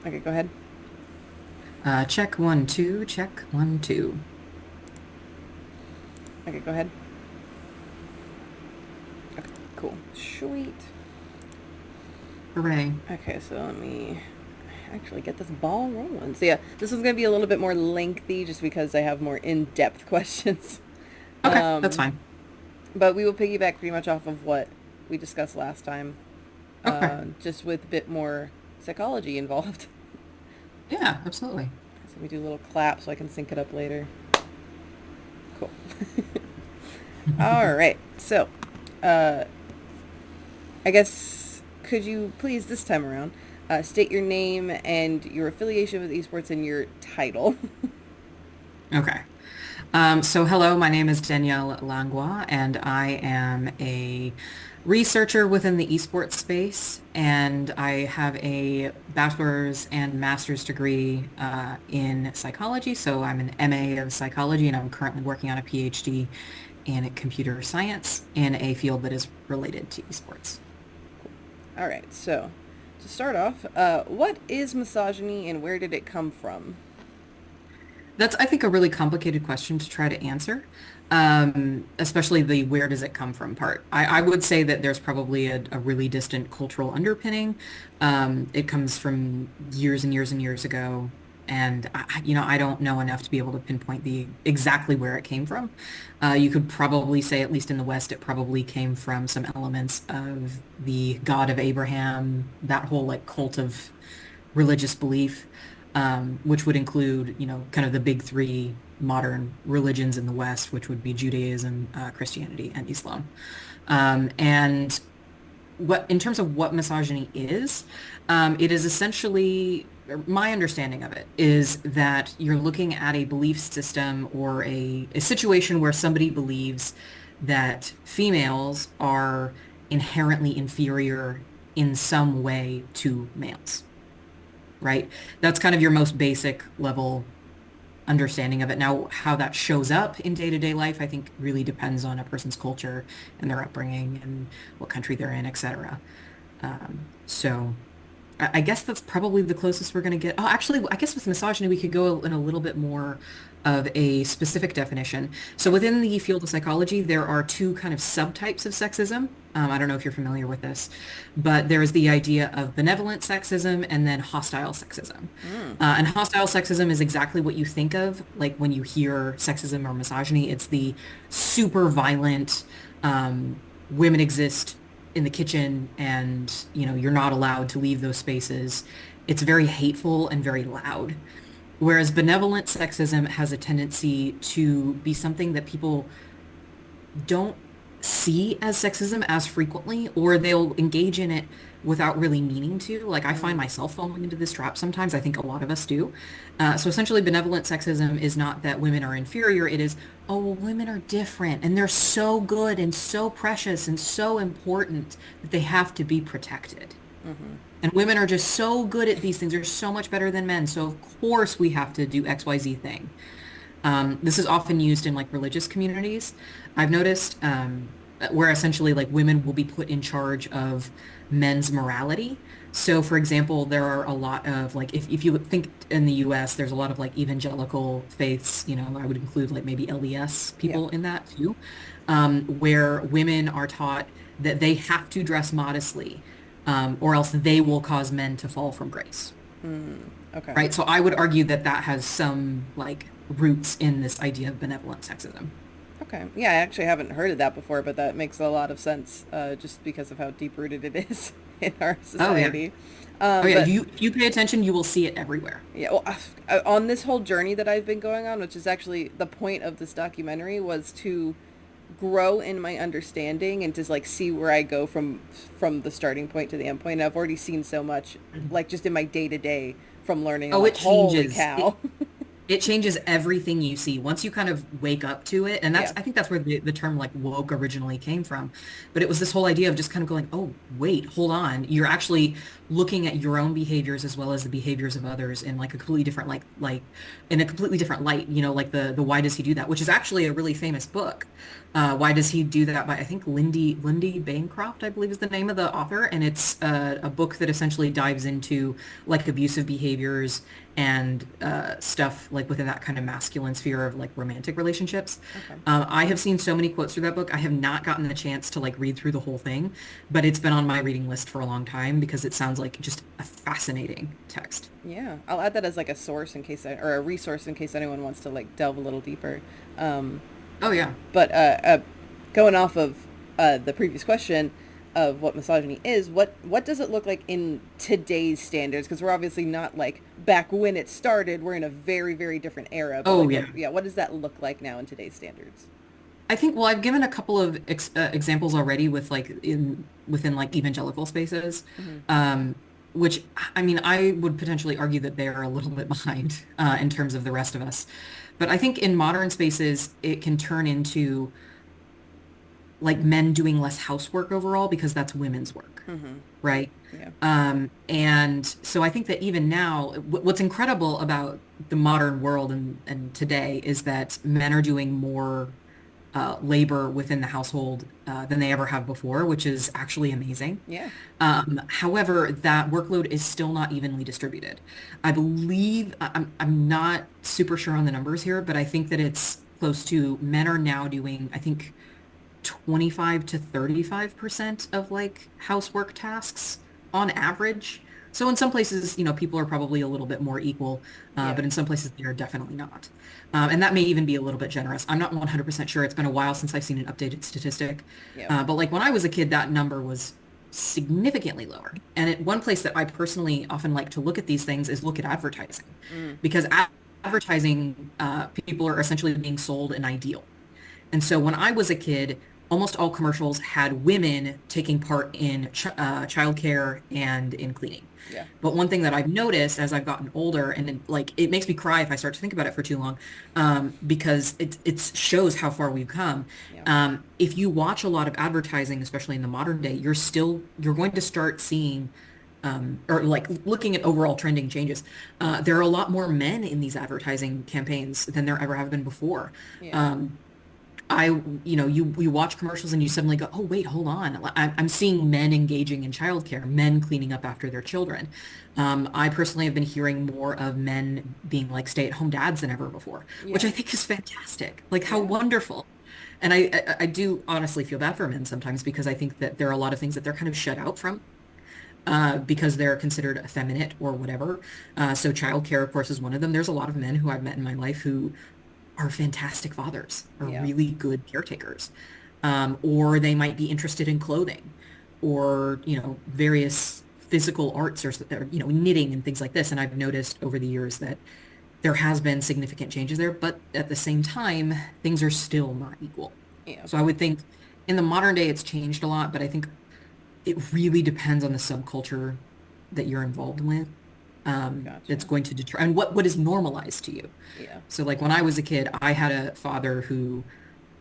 Okay, go ahead. Check 1 2, check 1 2. Okay, go ahead. Okay, cool. Sweet. Hooray. Okay, so let me actually get this ball rolling. So yeah, this is going to be a little bit more lengthy just because I have more in-depth questions. Okay, that's Um, fine. but we will piggyback pretty much off of what we discussed last time, Okay. just with a bit more psychology involved. Yeah, absolutely. So we do a little clap so I can sync it up later. Cool. All right. So, uh, I guess could you please this time around state your name and your affiliation with esports and your title? Okay. So hello, my name is Danielle Langlois, and I am a researcher within the esports space, and I have a bachelor's and master's degree in psychology. So I'm an MA of psychology, and I'm currently working on a PhD in computer science in a field that is related to esports. All right. So, to start off, what is misogyny and where did it come from? That's, I think, a really complicated question to try to answer, especially the where does it come from part. I would say that there's probably a really distant cultural underpinning. It comes from years and years and years ago. And I don't know enough to be able to pinpoint the exactly where it came from. You could probably say, at least in the West, it probably came from some elements of the God of Abraham, that whole like cult of religious belief, which would include, kind of the big three modern religions in the West, which would be Judaism, Christianity, and Islam. And in terms of what misogyny is, it is essentially, or my understanding of it is that you're looking at a belief system or a situation where somebody believes that females are inherently inferior in some way to males, right? That's kind of your most basic level understanding of it. Now, how that shows up in day-to-day life, I think really depends on a person's culture and their upbringing and what country they're in, etc. So I guess that's probably the closest we're going to get. Oh, actually, I guess with misogyny, we could go in a little bit more of a specific definition. So Yes. within the field of psychology, there are two kind of subtypes of sexism. I don't know if you're familiar with this, but there is the idea of benevolent sexism and then hostile sexism. Mm. And hostile sexism is exactly what you think of, like when you hear sexism or misogyny. It's the super violent, women exist in the kitchen and you're not allowed to leave those spaces. It's very hateful and very loud. Whereas benevolent sexism has a tendency to be something that people don't see as sexism as frequently, or they'll engage in it without really meaning to. Like I find Mm. myself falling into this trap sometimes. I think a lot of us do. So essentially, benevolent sexism is not that women are inferior. It is, oh, well, women are different and they're so good and so precious and so important that they have to be protected. Mm-hmm. And women are just so good at these things. They're so much better than men. So of course we have to do XYZ thing. This is often used in like religious communities. I've noticed where essentially like women will be put in charge of men's morality. So for example, there are a lot of like if you think in the US, there's a lot of like evangelical faiths, I would include like maybe LDS Yeah. people in that too, where women are taught that they have to dress modestly, or else they will cause men to fall from grace. Mm. Okay. Right. So I would argue that that has some like roots in this idea of benevolent sexism. Okay. Yeah, I actually haven't heard of that before, but that makes a lot of sense, just because of how deep rooted it is in our Oh yeah. society. Oh yeah. But If you pay attention, you will see it everywhere. yeah, well, on this whole journey that I've been going on, which is actually the point of this documentary, was to grow in my understanding and to like see where I go from the starting point to the end point. And I've already seen so much, Mhm. like just in my day to day from learning. I'm Oh, it like, holy changes. cow. It changes everything you see once you kind of wake up to it. And Yeah. I think that's where the term like woke originally came from. But it was this whole idea of just kind of going, oh, wait, hold on. You're actually looking at your own behaviors as well as the behaviors of others in like a completely different, like in a completely different light, like the why does he do that, which is actually a really famous book. Why does he do that by, I think, Lindy Bancroft, I believe is the name of the author. And it's a book that essentially dives into like abusive behaviors and stuff like within that kind of masculine sphere of like romantic relationships. Okay. I have seen so many quotes through that book. I have not gotten the chance to like read through the whole thing, but it's been on my reading list for a long time because it sounds like just a fascinating text. Yeah, I'll add that as like a source in case or a resource in case anyone wants to like delve a little deeper. Um, Oh yeah. but going off of the previous question of what misogyny is, what does it look like in today's standards? Because we're obviously not like back when it started. We're in a very very different era. But Oh like, yeah. yeah, what does that look like now in today's standards? I think, well, I've given a couple of examples already with like within like evangelical spaces, Hmm. um, which I mean, I would potentially argue that they are a little bit behind in terms of the rest of us. But I think in modern spaces, it can turn into like men doing less housework overall because that's women's work, Hmm. right? Yeah. And so I think that even now, what's incredible about the modern world and today is that men are doing more labor within the household than they ever have before, which is actually amazing. Yeah. However, that workload is still not evenly distributed. I believe, I'm not super sure on the numbers here, but I think that it's close to men are now doing, I think, 25 to 35% of like housework tasks on average. So in some places, people are probably a little bit more equal, Yeah. but in some places they are definitely not. And that may even be a little bit generous. I'm not 100% sure. It's been a while since I've seen an updated statistic. Yeah. But like when I was a kid, that number was significantly lower. And one place that I personally often like to look at these things is look at advertising, Mm. because advertising, people are essentially being sold an ideal. And so when I was a kid, almost all commercials had women taking part in childcare and in cleaning. Yeah. But one thing that I've noticed as I've gotten older, and like it makes me cry if I start to think about it for too long, because it shows how far we've come. Yeah. If you watch a lot of advertising, especially in the modern day, you're going to start seeing or like looking at overall trending changes. There are a lot more men in these advertising campaigns than there ever have been before. Yeah. Um, you watch commercials and you suddenly go, oh, wait, hold on. I'm seeing men engaging in childcare, men cleaning up after their children. I personally have been hearing more of men being like stay-at-home dads than ever before, which Yeah. I think is fantastic. Like how Yeah. wonderful. And I do honestly feel bad for men sometimes because I think that there are a lot of things that they're kind of shut out from because they're considered effeminate or whatever. So childcare, of course, is one of them. There's a lot of men who I've met in my life who are fantastic fathers, are Yeah. really good caretakers. Or they might be interested in clothing or, various physical arts or, knitting and things like this. And I've noticed over the years that there has been significant changes there, but at the same time, things are still not equal. Yeah. So I would think in the modern day, it's changed a lot, but I think it really depends on the subculture that you're involved with. That's Gotcha. going to determine what is normalized to you. Yeah. So like when I was a kid, I had a father who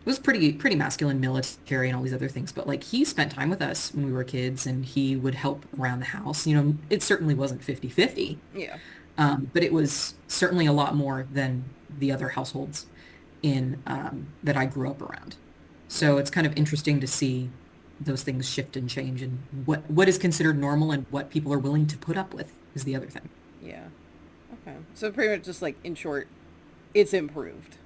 was pretty masculine, military and all these other things, but like he spent time with us when we were kids and he would help around the house. It certainly wasn't 50-50, Yeah. but it was certainly a lot more than the other households in that I grew up around. Yeah. So it's kind of interesting to see those things shift and change and what is considered normal and what people are willing to put up with is the other thing. Yeah. Okay. So pretty much just like in short, it's improved,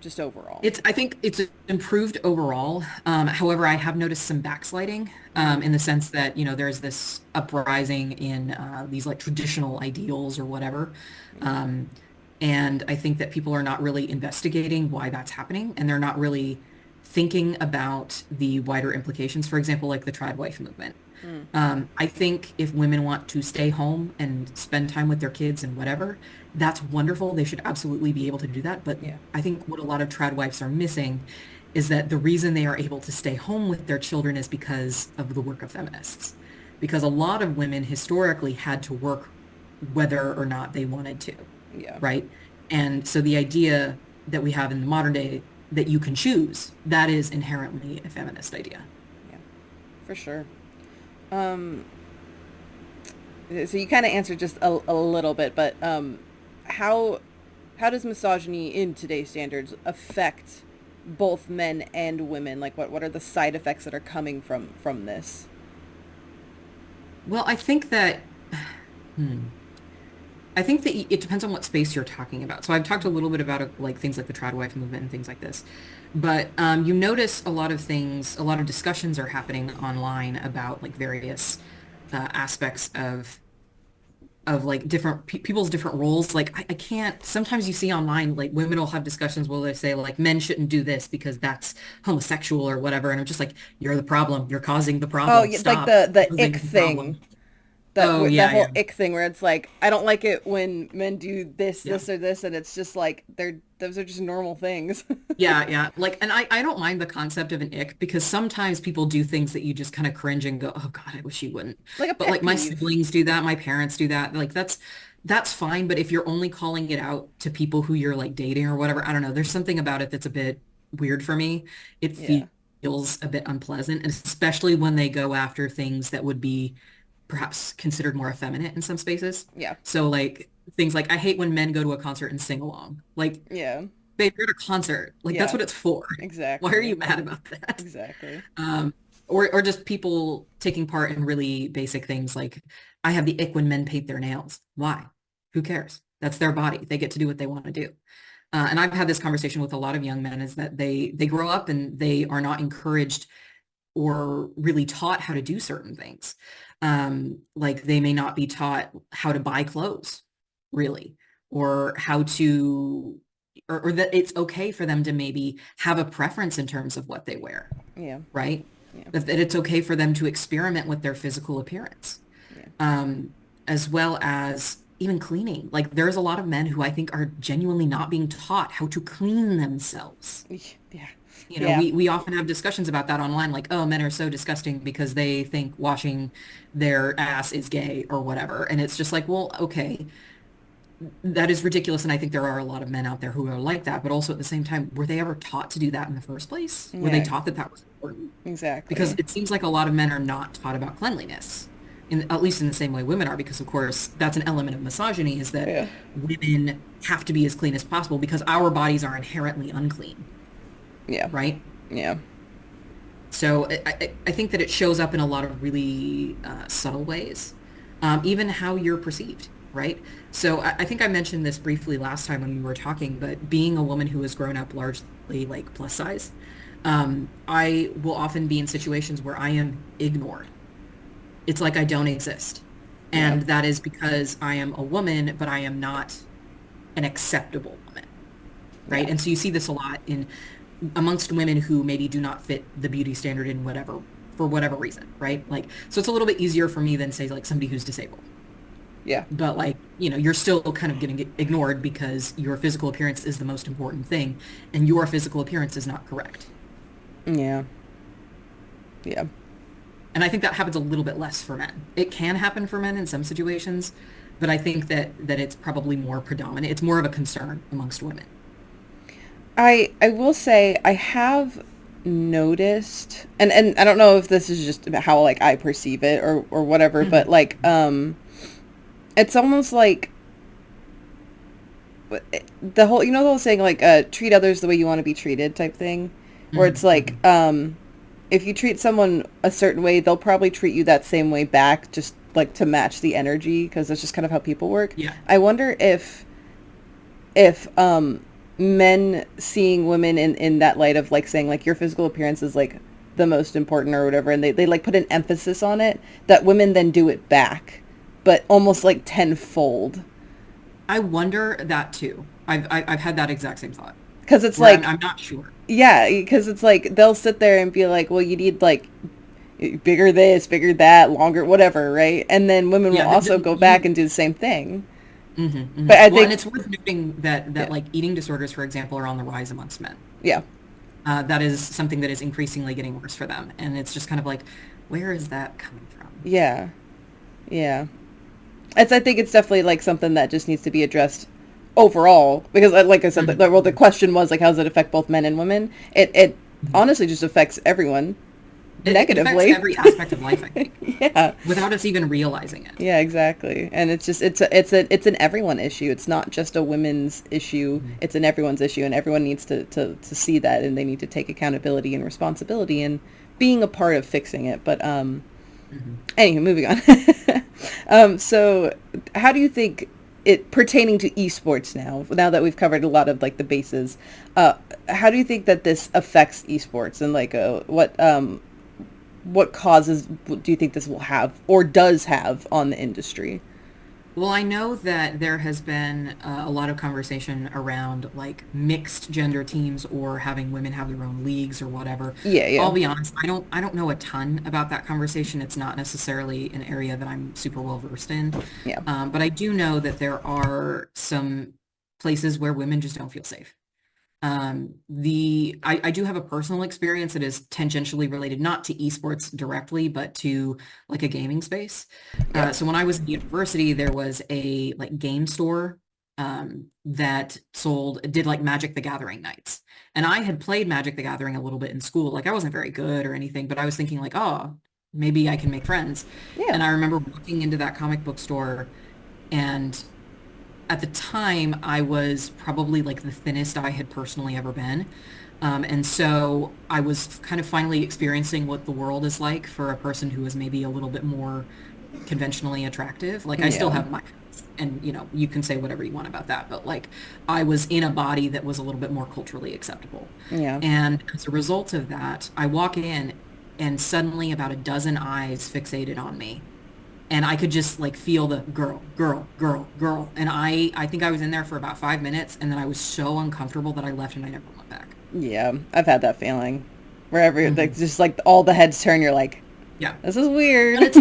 just overall. I think it's improved overall. However, I have noticed some backsliding Mm-hmm. in the sense that, there's this uprising in these like traditional ideals or whatever. Yeah. Um, and I think that people are not really investigating why that's happening and they're not really thinking about the wider implications. For example, like the trad wife movement. Mm. I think if women want to stay home and spend time with their kids and whatever, that's wonderful. They should absolutely be able to do that. But Yeah. I think what a lot of trad wives are missing is that the reason they are able to stay home with their children is because of the work of feminists. Because a lot of women historically had to work whether or not they wanted to, Yeah. right? And so the idea that we have in the modern day that you can choose, that is inherently a feminist idea. Yeah, for sure. Um, so you kind of answered just a little bit, but how how does misogyny in today's standards affect both men and women? Like, what are the side effects that are coming from this? Well, I think that, hmm, I think that it depends on what space you're talking about. So I've talked a little bit about like things like the trad wife movement and things like this, but you notice a lot of things, a lot of discussions are happening online about like various aspects of like different people's different roles. Like I can't, sometimes you see online, like women will have discussions where they say like men shouldn't do this because that's homosexual or whatever. And I'm just like, you're the problem. You're causing the Oh, problem. yeah, like Stop the ick causing the thing. problem. Oh That yeah, whole yeah. ick thing where it's like I don't like it when men do this, Yeah. this, or this, and it's just like those are just normal things. Yeah, yeah. Like, and I don't mind the concept of an ick because sometimes people do things that you just kind of cringe and go, oh God, I wish you wouldn't. Like a But pet like my peeve. siblings do that, my parents do that. Like that's fine. But if you're only calling it out to people who you're like dating or whatever, I don't know. There's something about it that's a bit weird for me. It Yeah, feels a bit unpleasant, and especially when they go after things that would be perhaps considered more effeminate in some spaces. yeah, So like things like I hate when men go to a concert and sing along. Like yeah, babe, you're at a concert. Like that's yeah. what it's for. Why are Exactly, you mad about that? exactly. Um, or just people taking part in really basic things like I have the ick when men paint their nails. Why? Who cares? That's their body. They get to do what they want to do. And I've had this conversation with a lot of young men is that they grow up and they are not encouraged or really taught how to do certain things. Like they may not be taught how to buy clothes, really, or how to, or that it's okay for them to maybe have a preference in terms of what they wear, Yeah, right? yeah, That it's okay for them to experiment with their physical appearance, yeah, um, as well as even cleaning. Like there's a lot of men who I think are genuinely not being taught how to clean themselves. yeah, You know, yeah, we often have discussions about that online, like, oh, men are so disgusting because they think washing their ass is gay or whatever. And it's just like, well, okay, that is ridiculous. And I think there are a lot of men out there who are like that. But also at the same time, were they ever taught to do that in the first place? Were they yeah. taught that that was important? Because Exactly. it seems like a lot of men are not taught about cleanliness, at least in the same way women are, because of course that's an element of misogyny is that Yeah, women have to be as clean as possible because our bodies are inherently unclean, yeah, right? yeah, So I think that it shows up in a lot of really subtle ways, even how you're perceived, right? So I think I mentioned this briefly last time when we were talking, but being a woman who has grown up largely like plus size, I will often be in situations where I am ignored. It's like I don't exist. yeah, And that is because I am a woman, but I am not an acceptable woman, yeah, right? And so you see this a lot in amongst women who maybe do not fit the beauty standard in whatever for whatever reason, right? Like so it's a little bit easier for me than say like somebody who's disabled. yeah, But like, you know, you're still kind of getting ignored because your physical appearance is the most important thing and your physical appearance is not correct. yeah, yeah. And I think that happens a little bit less for men. It can happen for men in some situations, but I think that it's probably more predominant. It's more of a concern amongst women. I will say I have noticed, and I don't know if this is just about how like I perceive it or whatever, but Mhm. like it's almost like the whole the whole saying like treat others the way you want to be treated type thing, where it's Mhm. like Mhm. if you treat someone a certain way, they'll probably treat you that same way back, just like to match the energy, because that's just kind of how people work. Yeah. I wonder if men seeing women in that light of like saying like your physical appearance is like the most important or whatever, and they like put an emphasis on it, that women then do it back, but almost like tenfold. I wonder that too. I've had that exact same thought Because it's where like, I'm not sure. yeah, because it's like they'll sit there and be like, well, you need like bigger this, bigger that, longer, whatever, right? And then women will Yeah, also go back you and do the same thing. But mhm. I Well, and think, it's worth noting that yeah, like eating disorders, for example, are on the rise amongst men. yeah, That is something that is increasingly getting worse for them, and it's just kind of like, where is that coming from? yeah, yeah. I think it's definitely like something that just needs to be addressed overall, because like I said, Mhm. well, the question was like, how does it affect both men and women? It Mhm. honestly just affects everyone It affects negatively. every aspect of life, I think, Yeah. without us even realizing it. Yeah, exactly. And it's just it's an everyone issue. It's not just a women's issue. Mhm. It's an everyone's issue, and everyone needs to see that, and they need to take accountability and responsibility and being a part of fixing it. But Mhm. anywho, moving on. So how do you think it pertaining to esports now that we've covered a lot of like the bases, uh, how do you think that this affects esports and like what causes do you think this will have or does have on the industry? Well, I know that there has been a lot of conversation around like mixed gender teams or having women have their own leagues or whatever. Yeah, yeah, I'll be honest, I don't know a ton about that conversation. It's not necessarily an area that I'm super well versed in. yeah, But I do know that there are some places where women just don't feel safe. I do have a personal experience that is tangentially related, not to esports directly, but to like a gaming space. yeah, So when I was in university, there was a like game store that did like Magic the Gathering nights. And I had played Magic the Gathering a little bit in school. Like I wasn't very good or anything, but I was thinking like, oh, maybe I can make friends. yeah, And I remember walking into that comic book store and at the time I was probably like the thinnest I had personally ever been. And so I was kind of finally experiencing what the world is like for a person who is maybe a little bit more conventionally attractive. Like I still yeah, have my and you can say whatever you want about that, but like I was in a body that was a little bit more culturally acceptable. yeah. And as a result of that, I walk in and suddenly about a dozen eyes fixated on me and I could just like feel the girl, girl, girl, girl. And I think I was in there for about 5 minutes and then I was so uncomfortable that I left and I never went back. Yeah, I've had that feeling. Wherever, like, Hmm. just like all the heads turn, you're like, Yeah. this is weird. And it's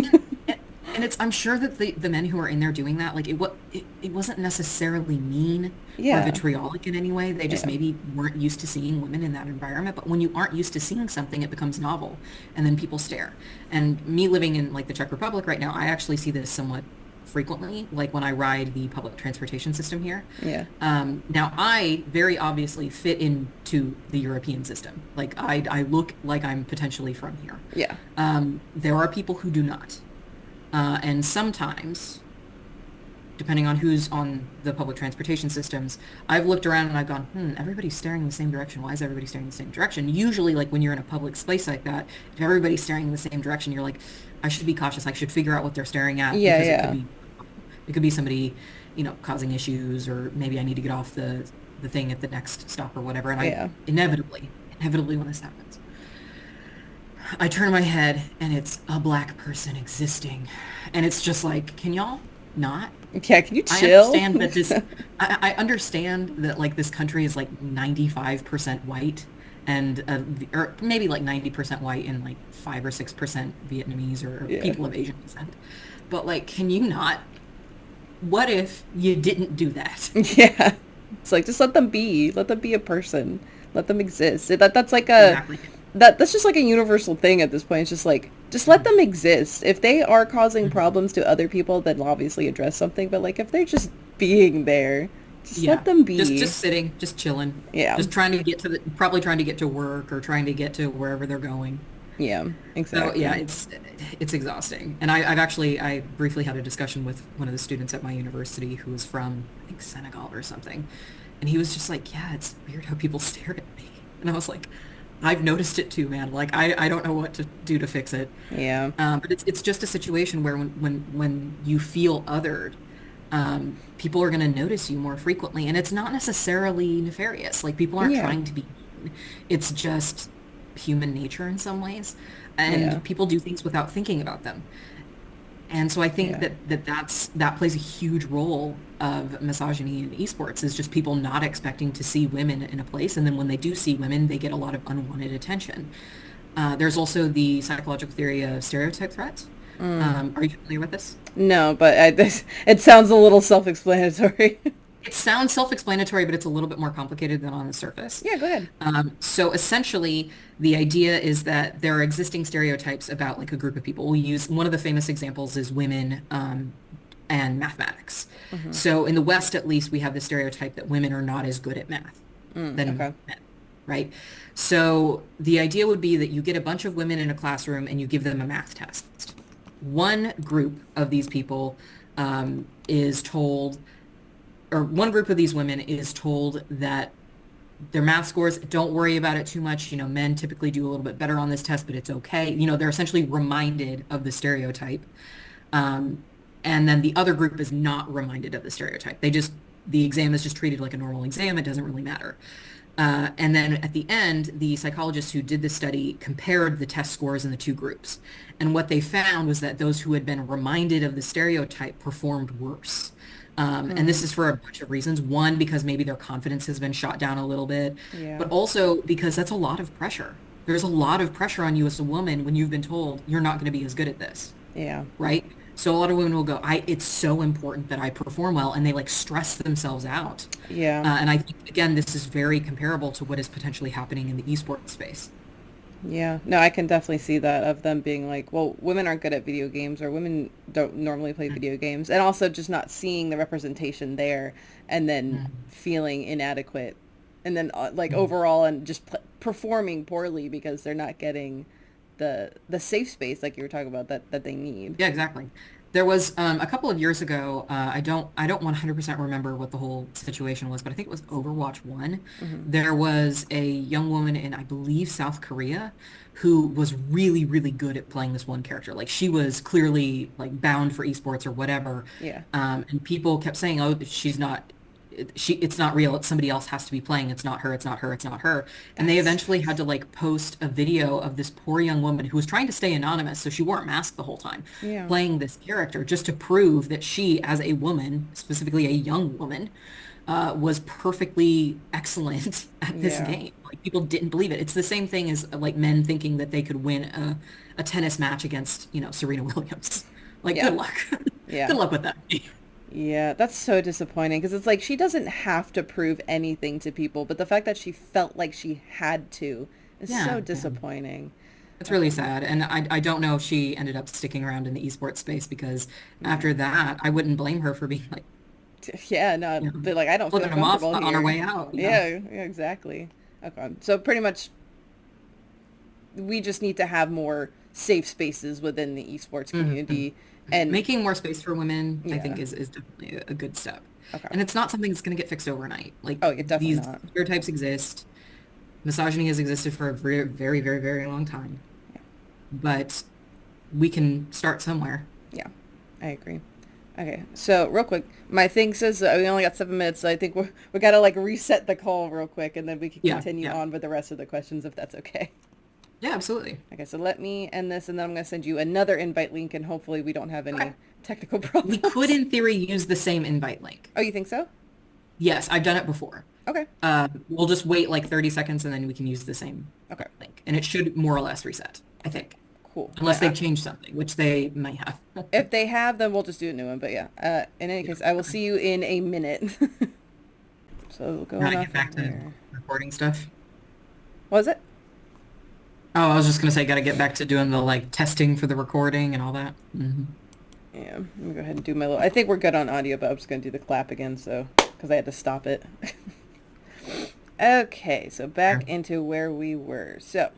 and it's I'm sure that the men who are in there doing that, like it wasn't necessarily mean or Yeah, vitriolic in any way. They just yeah, maybe weren't used to seeing women in that environment. But when you aren't used to seeing something, it becomes novel and then people stare. And me living in like the Czech Republic right now, I actually see this somewhat frequently, like when I ride the public transportation system here. yeah, Now I very obviously fit into the European system. Like I look like I'm potentially from here. yeah, There are people who do not. And sometimes, depending on who's on the public transportation systems, I've looked around and I've gone, everybody's staring in the same direction. Why is everybody staring in the same direction? Usually, like when you're in a public space like that, if everybody's staring in the same direction, you're like, I should be cautious. I should figure out what they're staring at yeah, because yeah, it could be somebody, causing issues, or maybe I need to get off the thing at the next stop or whatever. And I yeah. inevitably when this happens, I turn my head and it's a black person existing. And it's just like, can y'all not? Yeah, can you I chill? understand that I understand that like this country is like 95% white and, or maybe like 90% white and like 5 or 6% Vietnamese or Yeah, people of Asian descent. But like, can you not? What if you didn't do that? yeah. It's like just let them be. Let them be a person. Let them exist. That's like a Exactly. that's just like a universal thing at this point. It's just like just let Mhm. them exist. If they are causing Mhm. problems to other people, then obviously address something. But like if they're just being there, just let Yeah. them Just be. just sitting, just chilling, Yeah. just trying to get to probably trying to get to work or trying to get to wherever they're going. Yeah, So yeah, exactly. it's exhausting. And I briefly had a discussion with one of the students at my university who was from, I think, Senegal or something. And he was just like, yeah, it's weird how people stare at me. And I was like, I've noticed it too, man. Like I don't know what to do to fix it. Yeah. But it's just a situation where when you feel othered, people are going to notice you more frequently, and it's not necessarily nefarious. Like people aren't Yeah. trying to be mean. It's just human nature in some ways, Yeah. and people do things without thinking about them. And so I think Yeah. that plays a huge role of misogyny in esports is just people not expecting to see women in a place, and then when they do see women, they get a lot of unwanted attention. There's also the psychological theory of stereotype threats. Mm. Are you familiar with this? No, but it sounds a little self-explanatory. It sounds self-explanatory, but it's a little bit more complicated than on the surface. Yeah, go ahead. So essentially, the idea is that there are existing stereotypes about like a group of people. We use one of the famous examples is women and mathematics. Mm-hmm. So in the West, at least, we have the stereotype that women are not as good at math than Okay. men, right? So the idea would be that you get a bunch of women in a classroom and you give them a math test. One group of these people is told, or one group of these women is told that their math scores, don't worry about it too much. Men typically do a little bit better on this test, but it's okay. They're essentially reminded of the stereotype. Um, and then the other group is not reminded of the stereotype. The exam is just treated like a normal exam. It doesn't really matter. And then at the end, the psychologists who did the study compared the test scores in the two groups. And what they found was that those who had been reminded of the stereotype performed worse. And this Mm. is for a bunch of reasons. One, because maybe their confidence has been shot down a little bit, Yeah. but also because that's a lot of pressure. There's a lot of pressure on you as a woman when you've been told you're not going to be as good at this, Yeah. right? So a lot of women will go, it's so important that I perform well, and they like stress themselves out. Yeah. And I think, again, this is very comparable to what is potentially happening in the esports space. Yeah. No, I can definitely see that of them being like, well, women aren't good at video games or women don't normally play video games. And also just not seeing the representation there and then Mhm. feeling inadequate and then like Mhm. overall and just performing poorly because they're not getting the safe space like you were talking about that they need. Yeah, exactly. There was a couple of years ago, I don't 100% remember what the whole situation was, but I think it was Overwatch 1. Hmm. There was a young woman in, I believe, South Korea who was really, really good at playing this one character. Like she was clearly like bound for esports or whatever. Yeah. And people kept saying, "Oh, she's not it's not real. Somebody else has to be playing. It's not her. It's not her. It's not her." And they That's eventually had to like post a video of this poor young woman who was trying to stay anonymous, so she wore a mask the whole time, yeah. playing this character just to prove that she, as a woman, specifically a young woman, was perfectly excellent at this Yeah. game. Like people didn't believe it. It's the same thing as like men thinking that they could win a tennis match against, Serena Williams. Like, Yeah. good luck. Yeah. Good luck with that. Yeah, that's so disappointing because it's like she doesn't have to prove anything to people, but the fact that she felt like she had to is so Yeah, yeah. disappointing. It's really Okay. sad. And I don't know if she ended up sticking around in the esports space because Yeah. after that, I wouldn't blame her for being like, Yeah, no, but like I don't feel flipping them off comfortable on her here. way out. Yeah, yeah, exactly. Okay. So pretty much we just need to have more safe spaces within the esports Mhm. community and Making more space for women, I think, yeah. is definitely a good step. Okay. And it's not something that's going to get fixed overnight. Like Oh, yeah, definitely these not. stereotypes exist. Misogyny has existed for a very, very, very, very long time. Yeah. But we can start somewhere. Yeah. I agree. Okay, so real quick, my thing says we only got 7 minutes, so I think we gotta like reset the call real quick, and then we can Yeah, continue yeah. on with the rest of the questions if that's okay. Yeah, absolutely. Okay, so let me end this, and then I'm gonna send you another invite link, and hopefully we don't have Okay. any technical We could, problems. in theory, use the same invite link. Oh, you think so? Yes, I've done it before. Okay. We'll just wait like 30 seconds and then we can use the same Okay. link. And it should more or less reset, I think. Cool. Unless they've changed something, which they might have. If they have, then we'll just do a new one. But yeah, in any Yeah. case, I will Okay. see you in a minute. So Now going to off get of back to there. recording stuff. What was it? Oh, I was just gonna say, gotta get back to doing the like testing for the recording and all that. Yeah, let me go ahead and do my little. I think we're good on audio, but I'm just gonna do the clap again, so because I had to stop it. Okay, so Sure. back into where we were. So,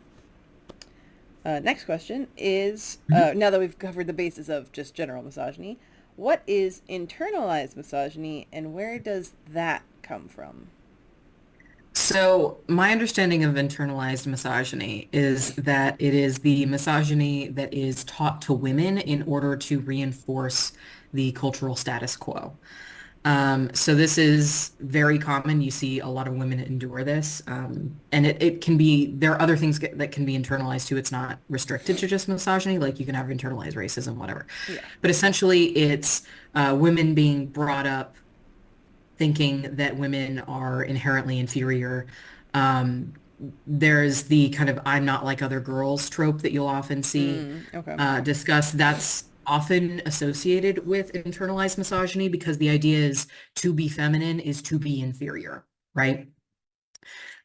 next question is, Mhm. now that we've covered the basis of just general misogyny, what is internalized misogyny and where does that come from? So, my understanding of internalized misogyny is that it is the misogyny that is taught to women in order to reinforce the cultural status quo. So this is very common. You see a lot of women endure this. And it can be, there are other things that can be internalized too. It's not restricted to just misogyny. Like you can have internalized racism, whatever. Yeah. But essentially it's women being brought up thinking that women are inherently inferior. Um, there's the kind of I'm not like other girls trope that you'll often see Okay. discussed. That's often associated with internalized misogyny because the idea is to be feminine is to be inferior, right?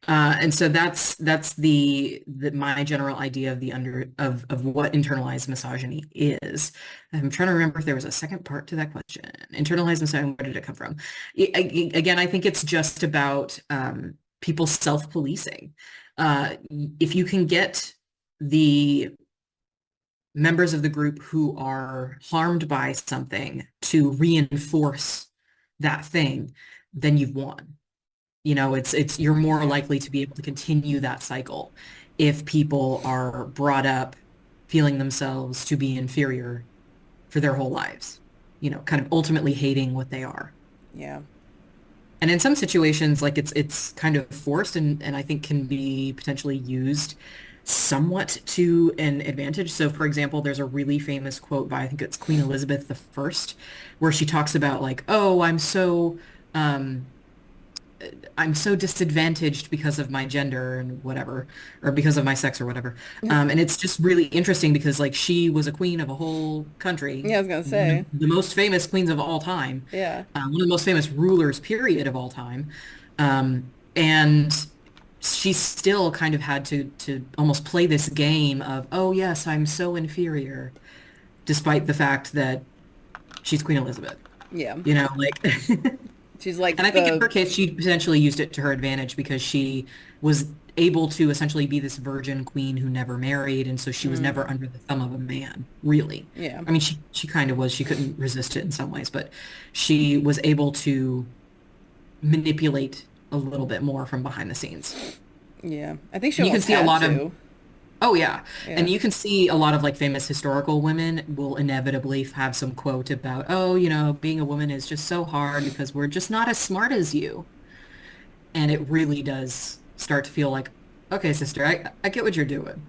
And so that's the my general idea of the under of what internalized misogyny is. I'm trying to remember if there was a second part to that question. Internalized misogyny, where did it come from? Again, I think it's just about people self-policing. If you can get the members of the group who are harmed by something to reinforce that thing, then you've won. It's you're more Yeah. likely to be able to continue that cycle if people are brought up feeling themselves to be inferior for their whole lives, kind of ultimately hating what they are. Yeah. And in some situations, like it's kind of forced and I think can be potentially used somewhat to an advantage. So for example, there's a really famous quote by I think it's Queen Elizabeth I, where she talks about like, oh, um I'm so disadvantaged because of my gender and whatever, or because of my sex or whatever. And it's just really interesting because like she was a queen of a whole country, Yeah, I was gonna one of say. the most famous queens of all time, Yeah. one of the most famous rulers, period, of all time. And she still kind of had to almost play this game of, oh yes, I'm so inferior, despite the fact that she's Queen Elizabeth, Yeah. like She's And like I think in the her case, she potentially used it to her advantage because she was able to essentially be this virgin queen who never married. And so she was never under the thumb of a man, really. yeah. I mean, she kind of was. She couldn't resist it in some ways, but she was able to manipulate a little bit more from behind the scenes. Yeah. I think she And you can almost see a had lot of, to. oh yeah. Yeah. And you can see a lot of like famous historical women will inevitably have some quote about, oh, being a woman is just so hard because we're just not as smart as you. And it really does start to feel like, okay, sister, I get what you're doing.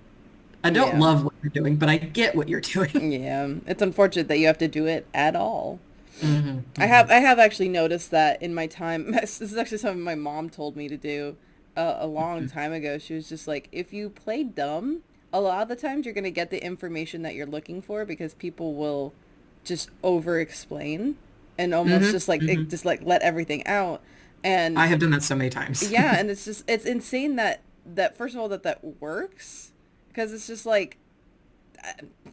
I don't Yeah. love what you're doing, but I get what you're doing. Yeah. It's unfortunate that you have to do it at all. Hmm. I have Hmm. I have actually noticed that in my time. This is actually something my mom told me to do a long time ago. She was just like, if you play dumb, a lot of the times you're gonna get the information that you're looking for because people will just over explain and almost Hmm. just like Hmm. let everything out. And I have done that so many times. yeah, and it's insane that first of all that works because it's just like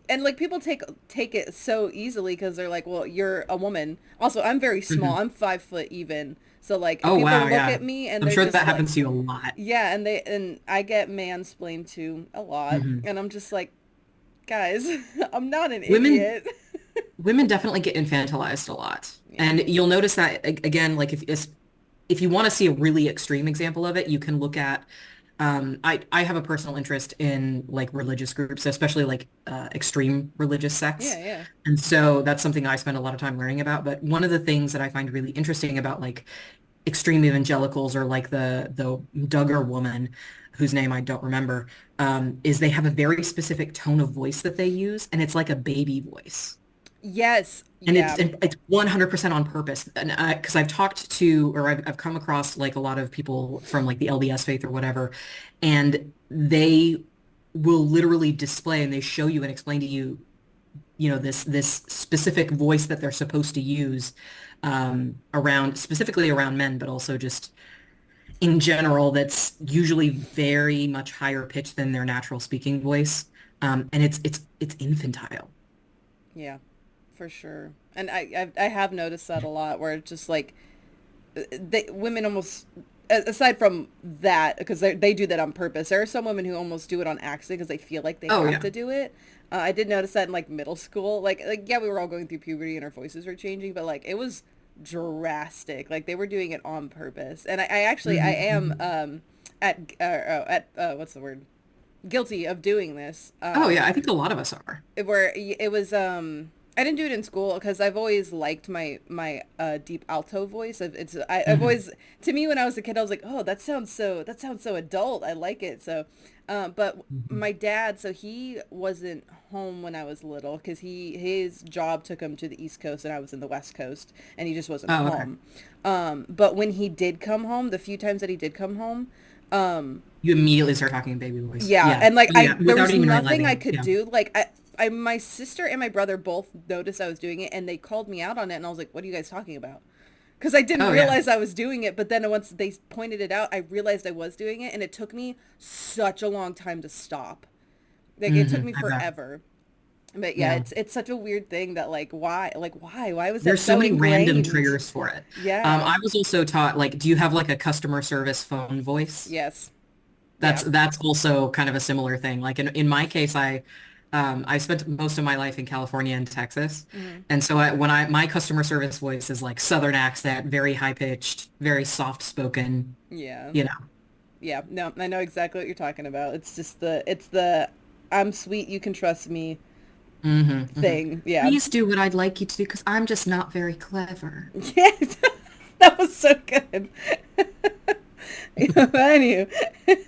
and like people take it so easily because they're like, well, you're a woman. Also, I'm very small. Hmm. I'm 5 foot even. So like, if Oh, people wow. look Yeah. at me and I'm they're sure just that like, happens to you a lot. yeah, and I get mansplained to a lot, Hmm. and I'm just like, guys, I'm not an Women, idiot. women definitely get infantilized a lot. Yeah. And you'll notice that again, like if you want to see a really extreme example of it, you can look at I have a personal interest in like religious groups, especially like extreme religious sects. Yeah, yeah. And so that's something I spend a lot of time learning about. But one of the things that I find really interesting about like extreme evangelicals or like the Duggar woman, whose name I don't remember, is they have a very specific tone of voice that they use, and it's like a baby voice. Yes. And Yeah. it's 100% on purpose. And because I've talked to, or I've come across like a lot of people from like the LDS faith or whatever, and they will literally display and they show you and explain to you, this specific voice that they're supposed to use around, specifically around men, but also just in general, that's usually very much higher pitched than their natural speaking voice. And it's infantile. Yeah. For sure. And I have noticed that a lot where it's just like women almost aside from that because they do that on purpose. There are some women who almost do it on accident because they feel like they Oh have yeah. to do it. I did notice that in like middle school. Like yeah, we were all going through puberty and our voices were changing, but like it was drastic. Like they were doing it on purpose. And I actually I Hmm. am Hmm. at what's the word? Guilty of doing this. Oh yeah, I think a lot of us are. Where it was I didn't do it in school because I've always liked my deep alto voice. I've Hmm. always to me when I was a kid I was like, oh, that sounds so adult. I like it. So but Hmm. my dad, so he wasn't home when I was little because his job took him to the East Coast and I was in the West Coast and he just wasn't Oh, okay. home. But when he did come home, the few times that he did come home, You immediately start talking in baby voice. yeah, Yeah. and like Oh, yeah. there Without was even nothing realizing I it. could Yeah. do. Like my sister and my brother both noticed I was doing it, and they called me out on it, and I was like, "What are you guys talking about?" because I didn't Oh yeah. realize I was doing it. But then once they pointed it out, I realized I was doing it, and it took me such a long time to stop. Like it took me I bet. forever. But yeah, Yeah. it's such a weird thing that why was that There's so so many random ingrained? triggers for it. Yeah. I was also taught, like, do you have like a customer service phone voice? Yes. That's Yeah. that's also kind of a similar thing. Like in my case, I spent most of my life in California and Texas. Hmm. And so when my customer service voice is like Southern accent, very high pitched, very soft spoken, Yeah. you know. Yeah. No, I know exactly what you're talking about. It's the I'm sweet, you can trust me thing. Yeah. Please do what I'd like you to do because I'm just not very clever. Yes. That was so good. Anyway,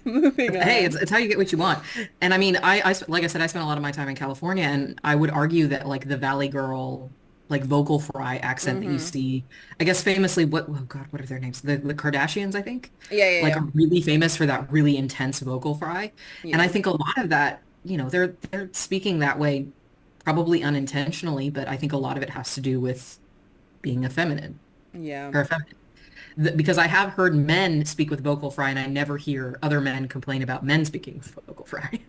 moving Hey, on. it's how you get what you want. And I mean, like I said, I spent a lot of my time in California, and I would argue that like the Valley Girl, like vocal fry accent that you Hmm. see, I guess famously, oh God, what are their names? The Kardashians, I think, Yeah, yeah, like yeah. are really famous for that really intense vocal fry. And I Yeah. think a lot of that, they're speaking that way probably unintentionally, but I think a lot of it has to do with being effeminate Yeah. or effeminate. Because I have heard men speak with vocal fry, and I never hear other men complain about men speaking with vocal fry.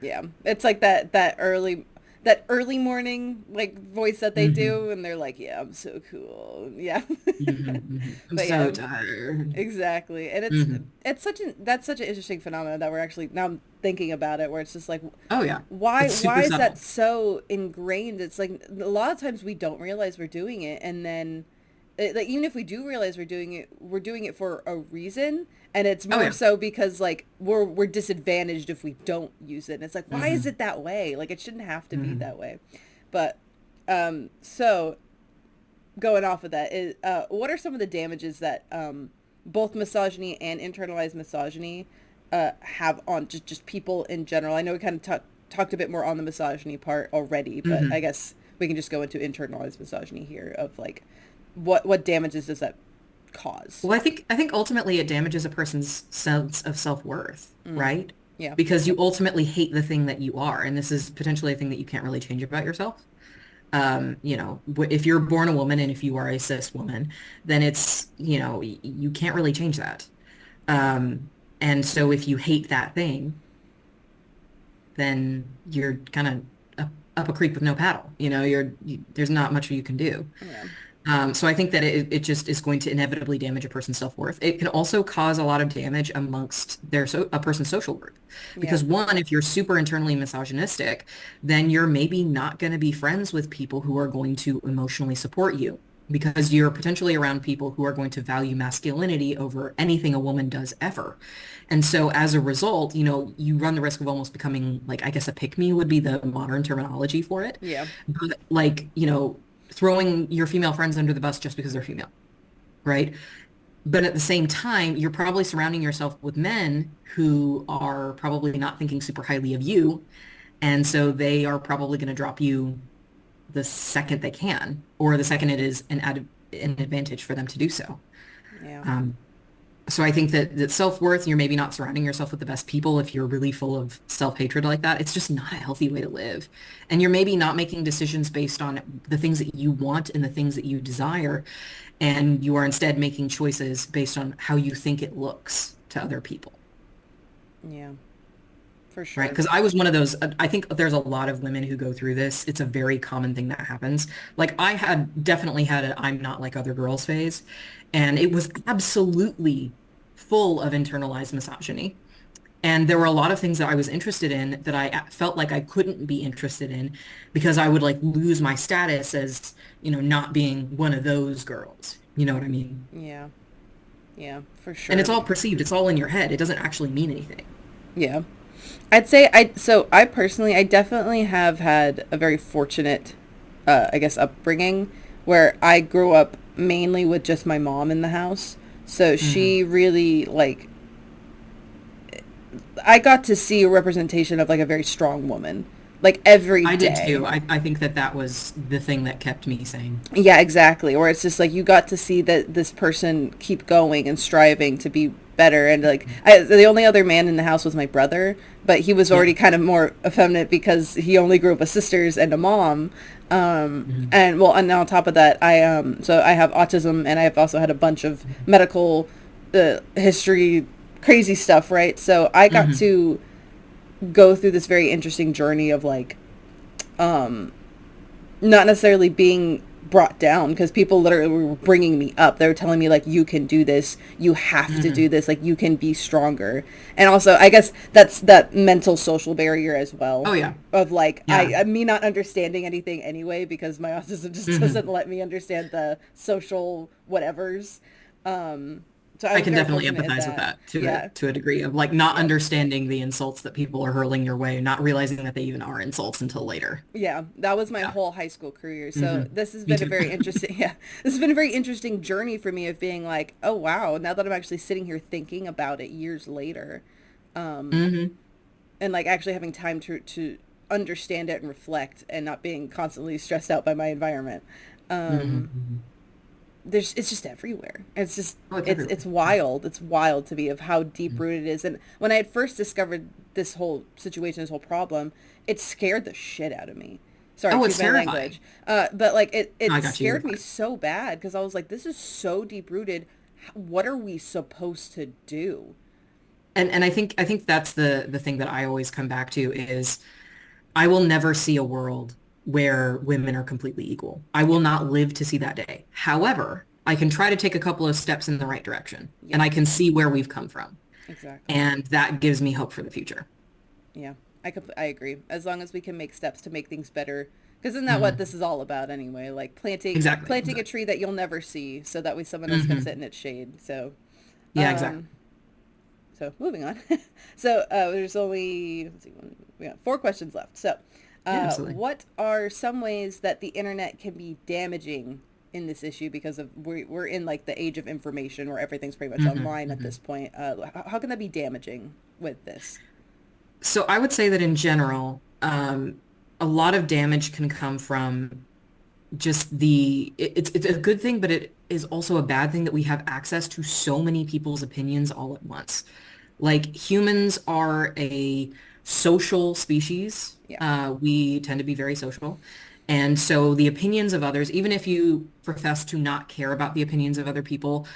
Yeah. It's like that early morning like voice that they hmm do and they're like, "Yeah, I'm so cool." Yeah. I'm But yeah, so tired. exactly. And hmm it's that's such an interesting phenomenon that we're actually now I'm thinking about it where it's just like Oh yeah, why it's super is that subtle. so ingrained? It's like a lot of times we don't realize we're doing it, and then like even if we do realize we're doing it for a reason, and it's Oh more yeah. so because like we're disadvantaged if we don't use it. And it's like, why is hmm it that way? Like it shouldn't have to be hmm that way. But so going off of that is what are some of the damages that both misogyny and internalized misogyny have on just people in general? I know we kind of talked a bit more on the misogyny part already, but I hmm guess we can just go into internalized misogyny here of like what damages does that cause? Well, I think ultimately it damages a person's sense of self-worth, Mm. right? Yeah. Because you ultimately hate the thing that you are, and this is potentially a thing that you can't really change about yourself. If you're born a woman and if you are a cis woman, then you can't really change that. And so if you hate that thing, then you're kind of up a creek with no paddle. There's not much you can do. Yeah. So I think that it just is going to inevitably damage a person's self-worth. It can also cause a lot of damage amongst a person's social worth. Yeah. Because one, if you're super internally misogynistic, then you're maybe not going to be friends with people who are going to emotionally support you because you're potentially around people who are going to value masculinity over anything a woman does ever. And so as a result, you run the risk of almost becoming like, I guess a pick me would be the modern terminology for it. Yeah. But like, throwing your female friends under the bus just because they're female, right? But at the same time, you're probably surrounding yourself with men who are probably not thinking super highly of you. And so they are probably going to drop you the second they can, or the second it is an advantage for them to do so. Yeah. Um, so I think that self-worth, you're maybe not surrounding yourself with the best people if you're really full of self-hatred like that. It's just not a healthy way to live. And you're maybe not making decisions based on the things that you want and the things that you desire. And you are instead making choices based on how you think it looks to other people. Yeah. For Right. sure. Because I was one of those, I think there's a lot of women who go through this. It's a very common thing that happens. Like I had definitely had a I'm not like other girls phase, and it was absolutely full of internalized misogyny. And there were a lot of things that I was interested in that I felt like I couldn't be interested in because I would like lose my status as, not being one of those girls. You know what I mean? Yeah. Yeah. For And it's sure. all perceived. It's all in your head. It doesn't actually mean anything. Yeah. I'd say I personally I definitely have had a very fortunate I guess upbringing where I grew up mainly with just my mom in the house. So hmm she really like I got to see a representation of like a very strong woman. like every I did day. too. I think that that was the thing that kept me sane. Yeah, exactly. Or it's just like you got to see that this person keep going and striving to be better. And like, the only other man in the house was my brother, but he was Yeah. already kind of more effeminate because he only grew up with sisters and a mom. Mhm. And well, and on top of that, so I have autism, and I've also had a bunch of medical history, crazy stuff, right? So I got Mhm. to go through this very interesting journey of like, not necessarily being brought down, because people literally were bringing me up. They were telling me like, you can do this, you have to do Mhm. this, like you can be stronger. And also I guess that's that mental social barrier as well, Oh yeah. of like Yeah. me not understanding anything anyway, because my autism just doesn't Mhm. let me understand the social whatevers. So I I was can very definitely fortunate in empathize with that. that Yeah. to a degree of like not Yep. understanding the insults that people are hurling your way, not realizing that they even are insults until later. Yeah, that was my Yeah. whole high school career. So Hmm. this has Me been a too. very interesting, yeah, this has been a very interesting journey for me of being like, oh wow, now that I'm actually sitting here thinking about it years later, Hmm. and like actually having time to understand it and reflect, and not being constantly stressed out by my environment. Hmm. It's just everywhere. It's just Oh, it's it's everywhere. Yeah. wild. It's wild to me of how deep Mhm. rooted it is. And when I had first discovered this whole situation, this whole problem, it scared the shit out of me. Sorry, Oh, excuse it's my language. terrifying. But like No, I it got you. You're scared me fine. so bad, because I was like, this is so deep rooted. What are we supposed to do? And I think that's the thing that I always come back to is I will never see a world where women are completely equal. I will Yep. not live to see that day. However, I can try to take a couple of steps in the right direction and Yep. I can see where we've come from. Exactly. And that gives me hope for the future. Yeah. I agree. As long as we can make steps to make things better, because isn't that what Hmm. this is all about anyway? Like Exactly. planting a Exactly. tree that you'll never see, so that way someone else can sit Hmm. in its shade. Yeah, exactly. Um, so moving on. So there's only, let's see, we got 4 questions left. So, Yeah, absolutely. what are some ways that the internet can be damaging in this issue? Because of we're in like the age of information where everything's pretty much Hmm. online at Hmm. this point. How can that be damaging with this? So I would say that in general, a lot of damage can come from just it's a good thing, but it is also a bad thing that we have access to so many people's opinions all at once. Like humans are a social species. Yeah. We tend to be very social. And so the opinions of others, even if you profess to not care about the opinions of other people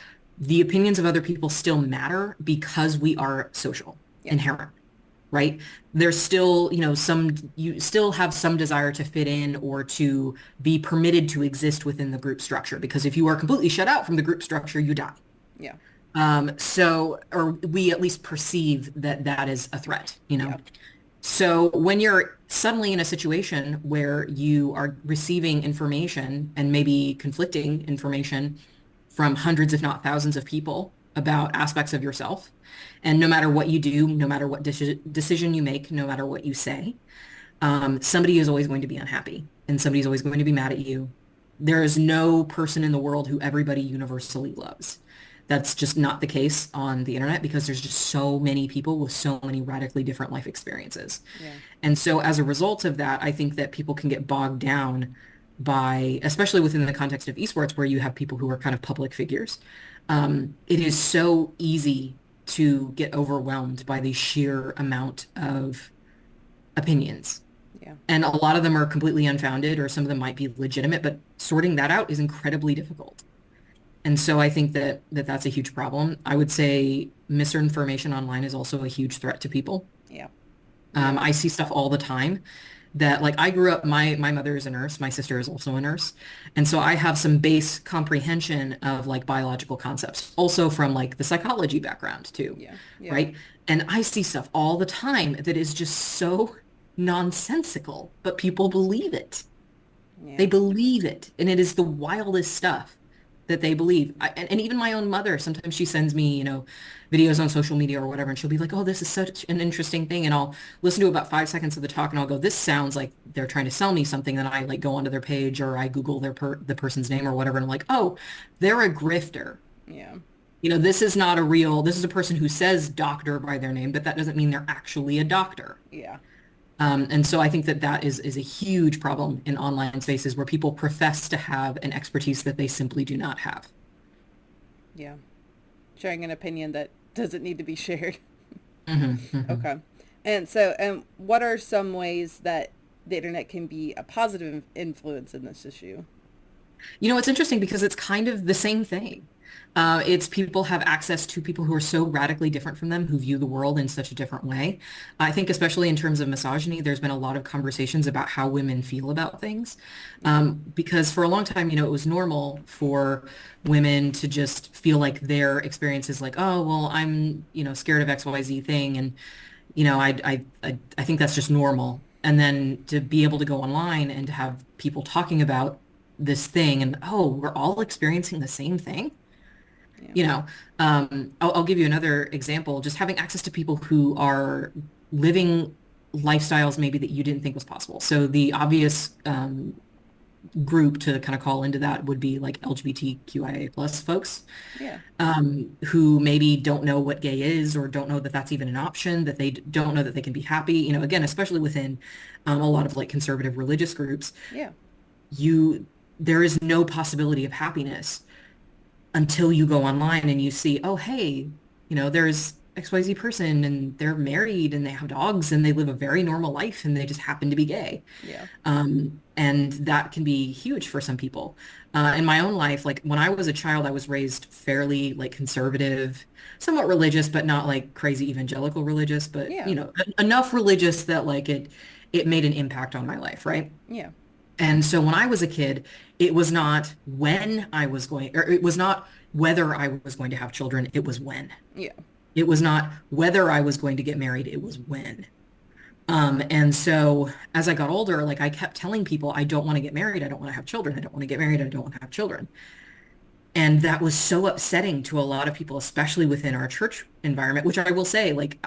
still matter because we are social Yeah. inherently, right? There's still, you still have some desire to fit in or to be permitted to exist within the group structure because if you are completely shut out from the group structure, you die. Yeah. Or we at least perceive that that is a threat, you know? Yeah. So when you're suddenly in a situation where you are receiving information and maybe conflicting information from hundreds, if not thousands of people about aspects of yourself, and no matter what you do, no matter what decision you make, no matter what you say, somebody is always going to be unhappy and somebody's always going to be mad at you. There is no person in the world who everybody universally loves. That's just not the case on the internet because there's just so many people with so many radically different life experiences. Yeah. And so as a result of that, I think that people can get bogged down by, especially within the context of esports, where you have people who are kind of public figures. It is so easy to get overwhelmed by the sheer amount of opinions. Yeah. And a lot of them are completely unfounded, or some of them might be legitimate, but sorting that out is incredibly difficult. And so I think that that's a huge problem. I would say misinformation online is also a huge threat to people. Yeah. Yeah. I see stuff all the time that like I grew up, my mother is a nurse, my sister is also a nurse. And so I have some base comprehension of like biological concepts, also from like the psychology background too, Yeah. Yeah. right? And I see stuff all the time that is just so nonsensical, but people believe it. They Yeah. believe it. And it is the wildest stuff that they believe. And even my own mother, sometimes she sends me, videos on social media or whatever, and she'll be like, oh, this is such an interesting thing. And I'll listen to about 5 seconds of the talk and I'll go, this sounds like they're trying to sell me something. Then I like go onto their page or I Google the person's name or whatever. And I'm like, oh, they're a grifter. Yeah. This is not a real, this is a person who says doctor by their name, but that doesn't mean they're actually a doctor. Yeah. And so I think that that is a huge problem in online spaces where people profess to have an expertise that they simply do not have. Yeah. Sharing an opinion that doesn't need to be shared. Hmm. Hmm. Okay. And so, what are some ways that the internet can be a positive influence in this issue? You know, it's interesting because it's kind of the same thing. It's people have access to people who are so radically different from them, who view the world in such a different way. I think, especially in terms of misogyny, there's been a lot of conversations about how women feel about things. Yeah. Because for a long time, it was normal for women to just feel like their experience is like, oh, well, I'm, scared of XYZ thing. And, I think that's just normal. And then to be able to go online and to have people talking about this thing and oh, we're all experiencing the same thing. Yeah. You know, I'll give you another example. Just having access to people who are living lifestyles maybe that you didn't think was possible. So the obvious group to kind of call into that would be like LGBTQIA plus folks Yeah. who maybe don't know what gay is or don't know that that's even an option, that they don't know that they can be happy. Again, especially within a lot of like conservative religious groups, Yeah. you there is no possibility of happiness until you go online and you see, oh, hey, there's XYZ person and they're married and they have dogs and they live a very normal life and they just happen to be gay. Yeah. And that can be huge for some people. In my own life, like when I was a child, I was raised fairly like conservative, somewhat religious, but not like crazy evangelical religious, but Yeah. enough religious that like it made an impact on my life, right? Yeah. And so when I was a kid, it was not when I was going, or it was not whether I was going to have children, it was when. Yeah. It was not whether I was going to get married, it was when. And so as I got older, like I kept telling people, I don't want to get married, I don't want to have children, I don't want to get married, I don't want to have children. And that was so upsetting to a lot of people, especially within our church environment, which I will say, like,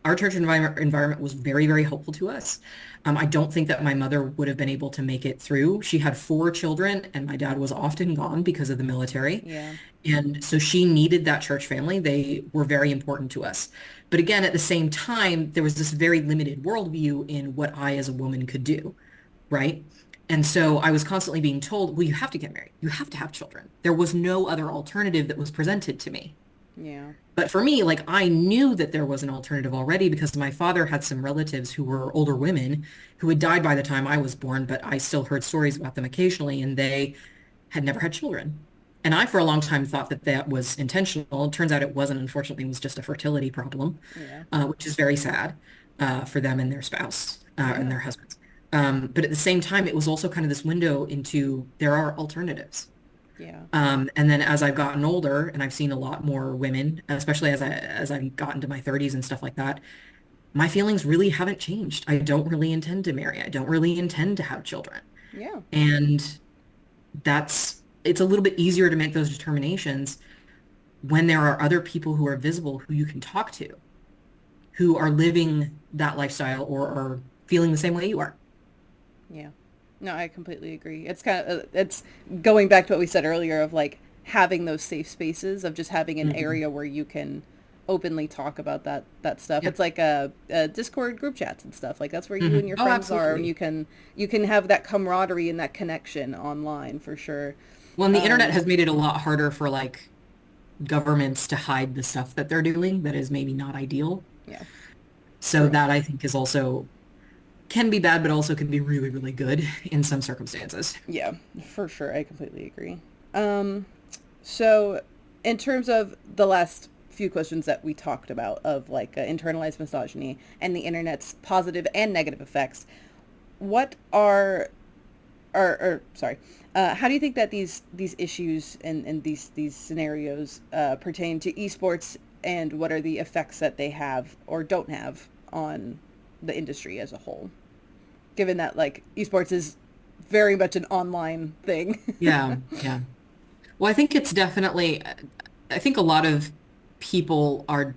our church environment was very, very helpful to us. I don't think that my mother would have been able to make it through. She had 4 children, and my dad was often gone because of the military. Yeah. And so she needed that church family. They were very important to us. But again, at the same time, there was this very limited worldview in what I as a woman could do, right? And so I was constantly being told, well, you have to get married. You have to have children. There was no other alternative that was presented to me. Yeah. But for me, like I knew that there was an alternative already because my father had some relatives who were older women who had died by the time I was born, but I still heard stories about them occasionally, and they had never had children. And I, for a long time, thought that that was intentional. It turns out it wasn't. Unfortunately, it was just a fertility problem, Yeah. which is very sad for them and their spouse and Yeah. their husbands. But at the same time, it was also kind of this window into there are alternatives. Yeah. And then as I've gotten older and I've seen a lot more women, especially as I've gotten to my 30s and stuff like that, my feelings really haven't changed. I don't really intend to marry. I don't really intend to have children. Yeah. And it's a little bit easier to make those determinations when there are other people who are visible who you can talk to, who are living that lifestyle or are feeling the same way you are. Yeah. No, I completely agree. It's kind of it's going back to what we said earlier of like having those safe spaces of just having an Mhm. area where you can openly talk about that stuff. Yeah. It's like a Discord group chats and stuff. Like that's where you and Mhm. your Oh, friends are, and absolutely. you can have that camaraderie and that connection online for sure. Well, and the internet Um, has made it a lot harder for like governments to hide the stuff that they're doing that is maybe not ideal. yeah, So true. that I think is also can be bad, but also can be really, really good in some circumstances. Yeah, for sure. I completely agree. Um, so, in terms of the last few questions that we talked about of like internalized misogyny and the internet's positive and negative effects, what are, or sorry, how do you think that these issues and these scenarios pertain to esports, and what are the effects that they have or don't have on the industry as a whole? Given that like esports is very much an online thing. Yeah, yeah. Well, I think it's definitely, I think a lot of people are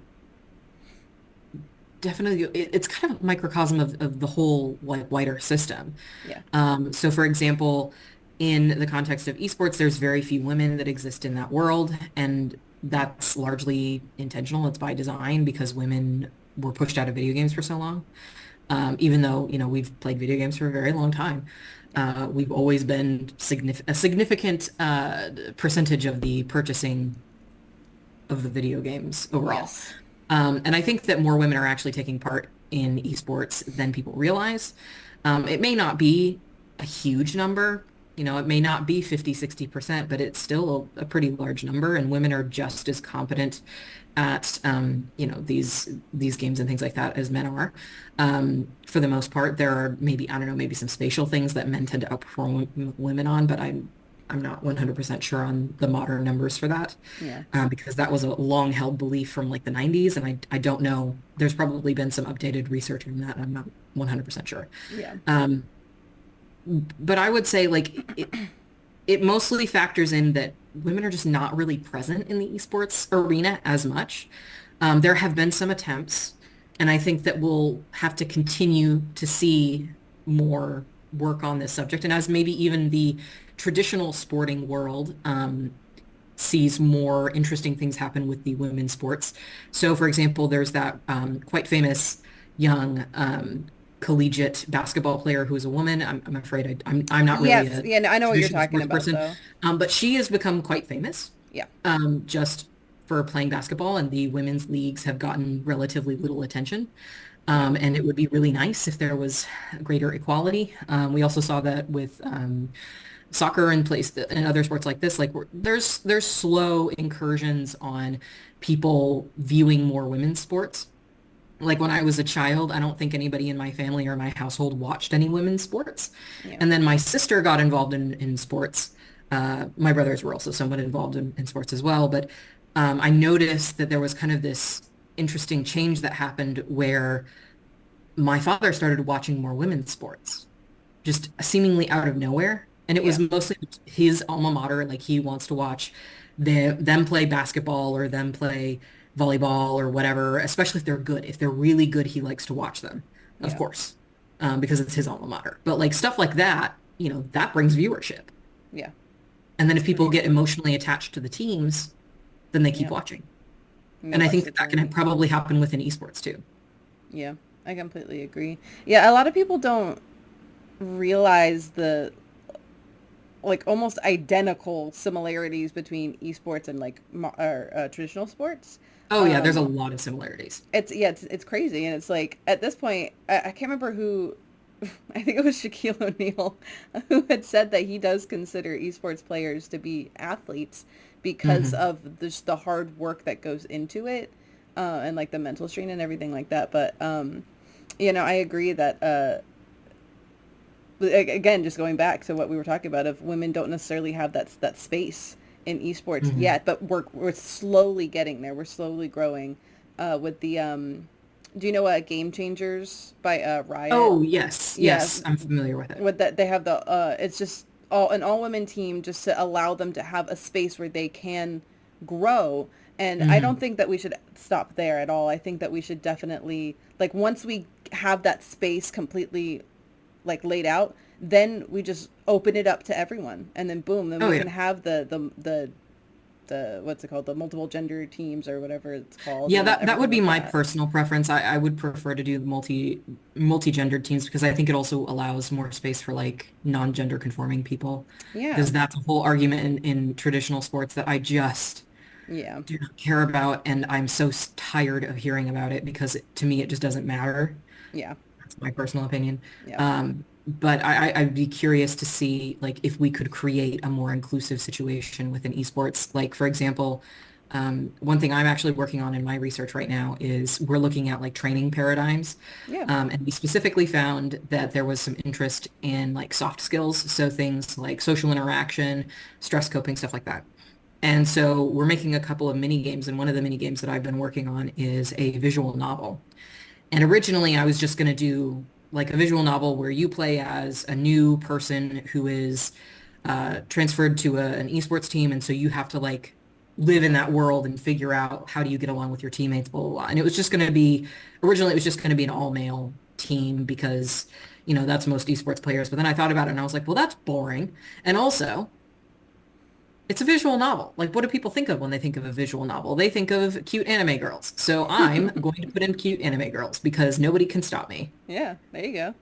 definitely, it's kind of a microcosm of the whole like wider system. Yeah. So for example, in the context of esports, there's very few women that exist in that world, and that's largely intentional. It's by design because women were pushed out of video games for so long. Even though, we've played video games for a very long time. Yeah. We've always been a significant percentage of the purchasing of the video games overall. Yes. And I think that more women are actually taking part in esports than people realize. It may not be a huge number, it may not be 50, 60%, but it's still a pretty large number, and women are just as competent at, these games and things like that as men are. For the most part, there are maybe, I don't know, maybe some spatial things that men tend to outperform women on, but I'm not 100% sure on the modern numbers for that, Yeah. because that was a long held belief from like the 90s. And I don't know, there's probably been some updated research on that. I'm not 100% sure. Yeah. Um, but I would say like it mostly factors in that women are just not really present in the esports arena as much. There have been some attempts, and I think that we'll have to continue to see more work on this subject. And as maybe even the traditional sporting world sees more interesting things happen with the women's sports. So, for example, there's that quite famous young collegiate basketball player who is a woman. I'm afraid I'm not really Yes. a Yeah. No, I know what you're traditional talking sports about, person, though. but she has become quite famous Yeah. just for playing basketball, and the women's leagues have gotten relatively little attention. Yeah. And it would be really nice if there was greater equality. We also saw that with soccer and place and other sports like this. Like there's slow incursions on people viewing more women's sports. Like when I was a child, I don't think anybody in my family or my household watched any women's sports. Yeah. And then my sister got involved in sports. My brothers were also somewhat involved in sports as well. But I noticed that there was kind of this interesting change that happened where my father started watching more women's sports, just seemingly out of nowhere. And it was Yeah. mostly his alma mater. Like he wants to watch them play basketball or them play volleyball or whatever, especially if they're good. If they're really good, he likes to watch them, of Yeah. course, because it's his alma mater. But like stuff like that, that brings viewership. Yeah. And then if For people get sure. emotionally attached to the teams, then they keep Yeah. watching. No, And I that's think so that can true. probably happen within esports too. Yeah. I completely agree. Yeah. A lot of people don't realize the like almost identical similarities between esports and like traditional sports. Oh yeah, there's a Um, lot of similarities. it's crazy, and it's like at this point, I can't remember who. I think it was Shaquille O'Neal who had said that he does consider esports players to be athletes because Hmm. of just the hard work that goes into it, and like the mental strain and everything like that. But I agree that again, just going back to what we were talking about, of women don't necessarily have that space in esports Hmm. yet, but we're slowly getting there. We're slowly growing with the do you know what Game Changers by Riot? Oh yes, Yeah, yes, I'm familiar with it. with that they have the it's just an all women team just to allow them to have a space where they can grow. And I don't Hmm. think that we should stop there at all. I think that we should definitely, like, once we have that space completely like laid out, then we just open it up to everyone, and then boom, then Oh we yeah. can have the what's it called, the multiple gender teams or whatever it's called, Yeah, and that would everything be like my that. personal preference. I would prefer to do multi-gendered teams because I think it also allows more space for like non-gender conforming people. Yeah. Because that's a whole argument in traditional sports that I just Yeah. do not care about, and I'm so tired of hearing about it because to me it just doesn't matter. Yeah. That's my personal opinion. Yeah. But I'd be curious to see like if we could create a more inclusive situation within esports. Like for example, one thing I'm actually working on in my research right now is we're looking at like training paradigms. Yeah. And we specifically found that there was some interest in like soft skills. So things like social interaction, stress coping, stuff like that. And so we're making a couple of mini games, and one of the mini games that I've been working on is a visual novel. And originally I was just going to do like a visual novel where you play as a new person who is transferred to an esports team. And so you have to like live in that world and figure out how do you get along with your teammates, blah, blah, blah. And it was just going to be, originally it was just going to be an all male team because, that's most esports players. But then I thought about it and I was like, well, that's boring. And also, It's a visual novel. Like, what do people think of when they think of a visual novel? They think of cute anime girls. So I'm going to put in cute anime girls because nobody can stop me. Yeah, there you go.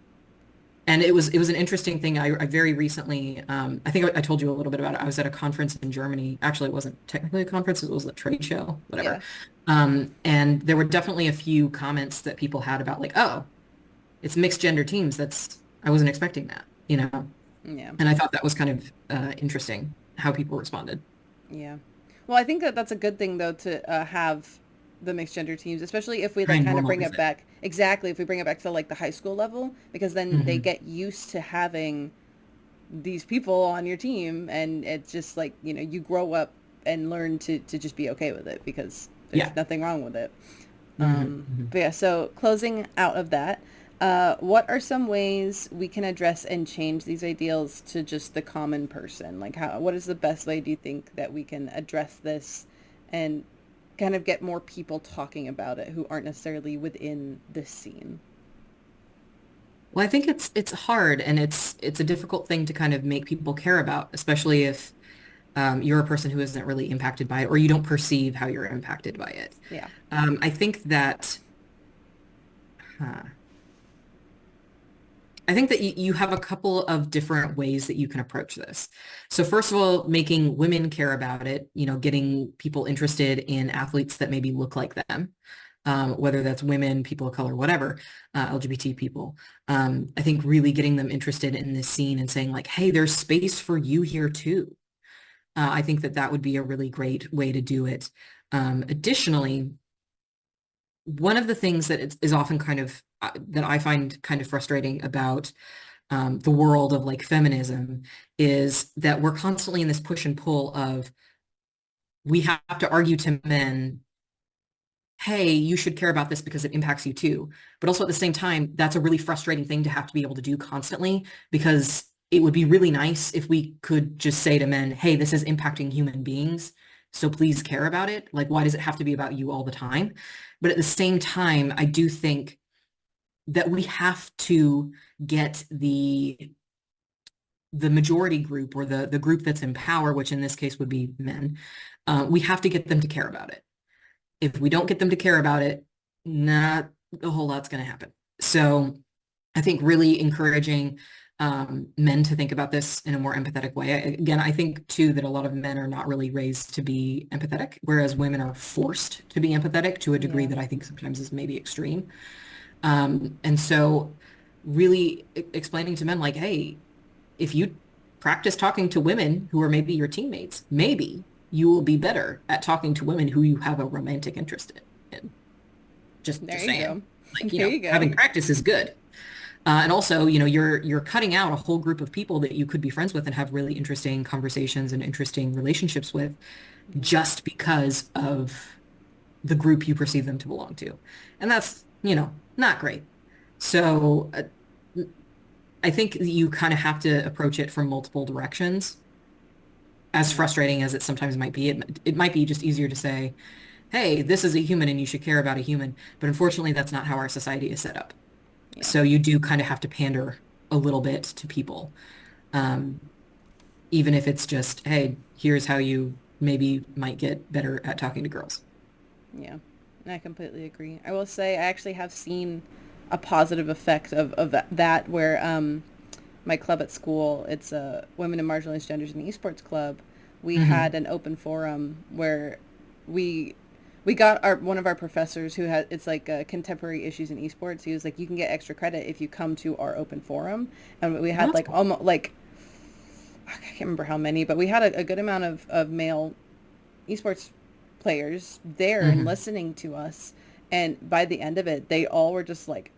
And it was an interesting thing. I very recently, I think I told you a little bit about it. I was at a conference in Germany. Actually, it wasn't technically a conference, it was a trade show, whatever. Yeah. And there were definitely a few comments that people had about like, oh, it's mixed gender teams. I wasn't expecting that, you know? Yeah. And I thought that was kind of interesting how people responded. Yeah. Well, I think that that's a good thing though to have the mixed gender teams, especially if we Try like and kind of bring normalize it it. back. Exactly, if we bring it back to like the high school level, because then they Hmm. get used to having these people on your team, and it's just like, you grow up and learn to just be okay with it because there's Yeah. nothing wrong with it. Hmm. But yeah, so closing out of that, what are some ways we can address and change these ideals to just the common person? Like what is the best way do you think that we can address this and kind of get more people talking about it who aren't necessarily within this scene? Well, I think it's hard and it's a difficult thing to kind of make people care about, especially if you're a person who isn't really impacted by it or you don't perceive how you're impacted by it. Yeah. I think that huh, I think that you have a couple of different ways that you can approach this. So first of all, making women care about it, getting people interested in athletes that maybe look like them, whether that's women, people of color, whatever, LGBT people. I think really getting them interested in this scene and saying like, hey, there's space for you here too. I think that that would be a really great way to do it. Additionally, one of the things that is often kind of that I find kind of frustrating about the world of like feminism is that we're constantly in this push and pull of we have to argue to men, hey, you should care about this because it impacts you too. But also at the same time, that's a really frustrating thing to have to be able to do constantly because it would be really nice if we could just say to men, hey, this is impacting human beings. So please care about it. Like, why does it have to be about you all the time? But at the same time, I do think that we have to get the majority group or the group that's in power, which in this case would be men, we have to get them to care about it. If we don't get them to care about it, not a whole lot's going to happen. So I think really encouraging men to think about this in a more empathetic way. Again, I think too that a lot of men are not really raised to be empathetic, whereas women are forced to be empathetic to a degree Yeah. that I think sometimes is maybe extreme. And so really explaining to men like, hey, if you practice talking to women who are maybe your teammates, maybe you will be better at talking to women who you have a romantic interest in. There Just you saying. go. Like, There you go. having practice is good. And also, you're cutting out a whole group of people that you could be friends with and have really interesting conversations and interesting relationships with Yeah. just because of the group you perceive them to belong to. And that's, not great. So I think you kind of have to approach it from multiple directions. As Yeah. frustrating as it sometimes might be, it might be just easier to say, hey, this is a human and you should care about a human. But unfortunately, that's not how our society is set up. Yeah. So you do kind of have to pander a little bit to people, um, even if it's just, hey, here's how you maybe might get better at talking to girls. Yeah, I completely agree. I will say I actually have seen a positive effect of that where my club at school, it's Women and Marginalized Genders in the Esports Club. We had Hmm. an open forum where we we got our one of our professors who had it's like contemporary issues in esports. He was like, you can get extra credit if you come to our open forum, and we Well, had that's like cool. almost like I can't remember how many, but we had a good amount of male esports players there and Hmm. listening to us. And by the end of it, they all were just like,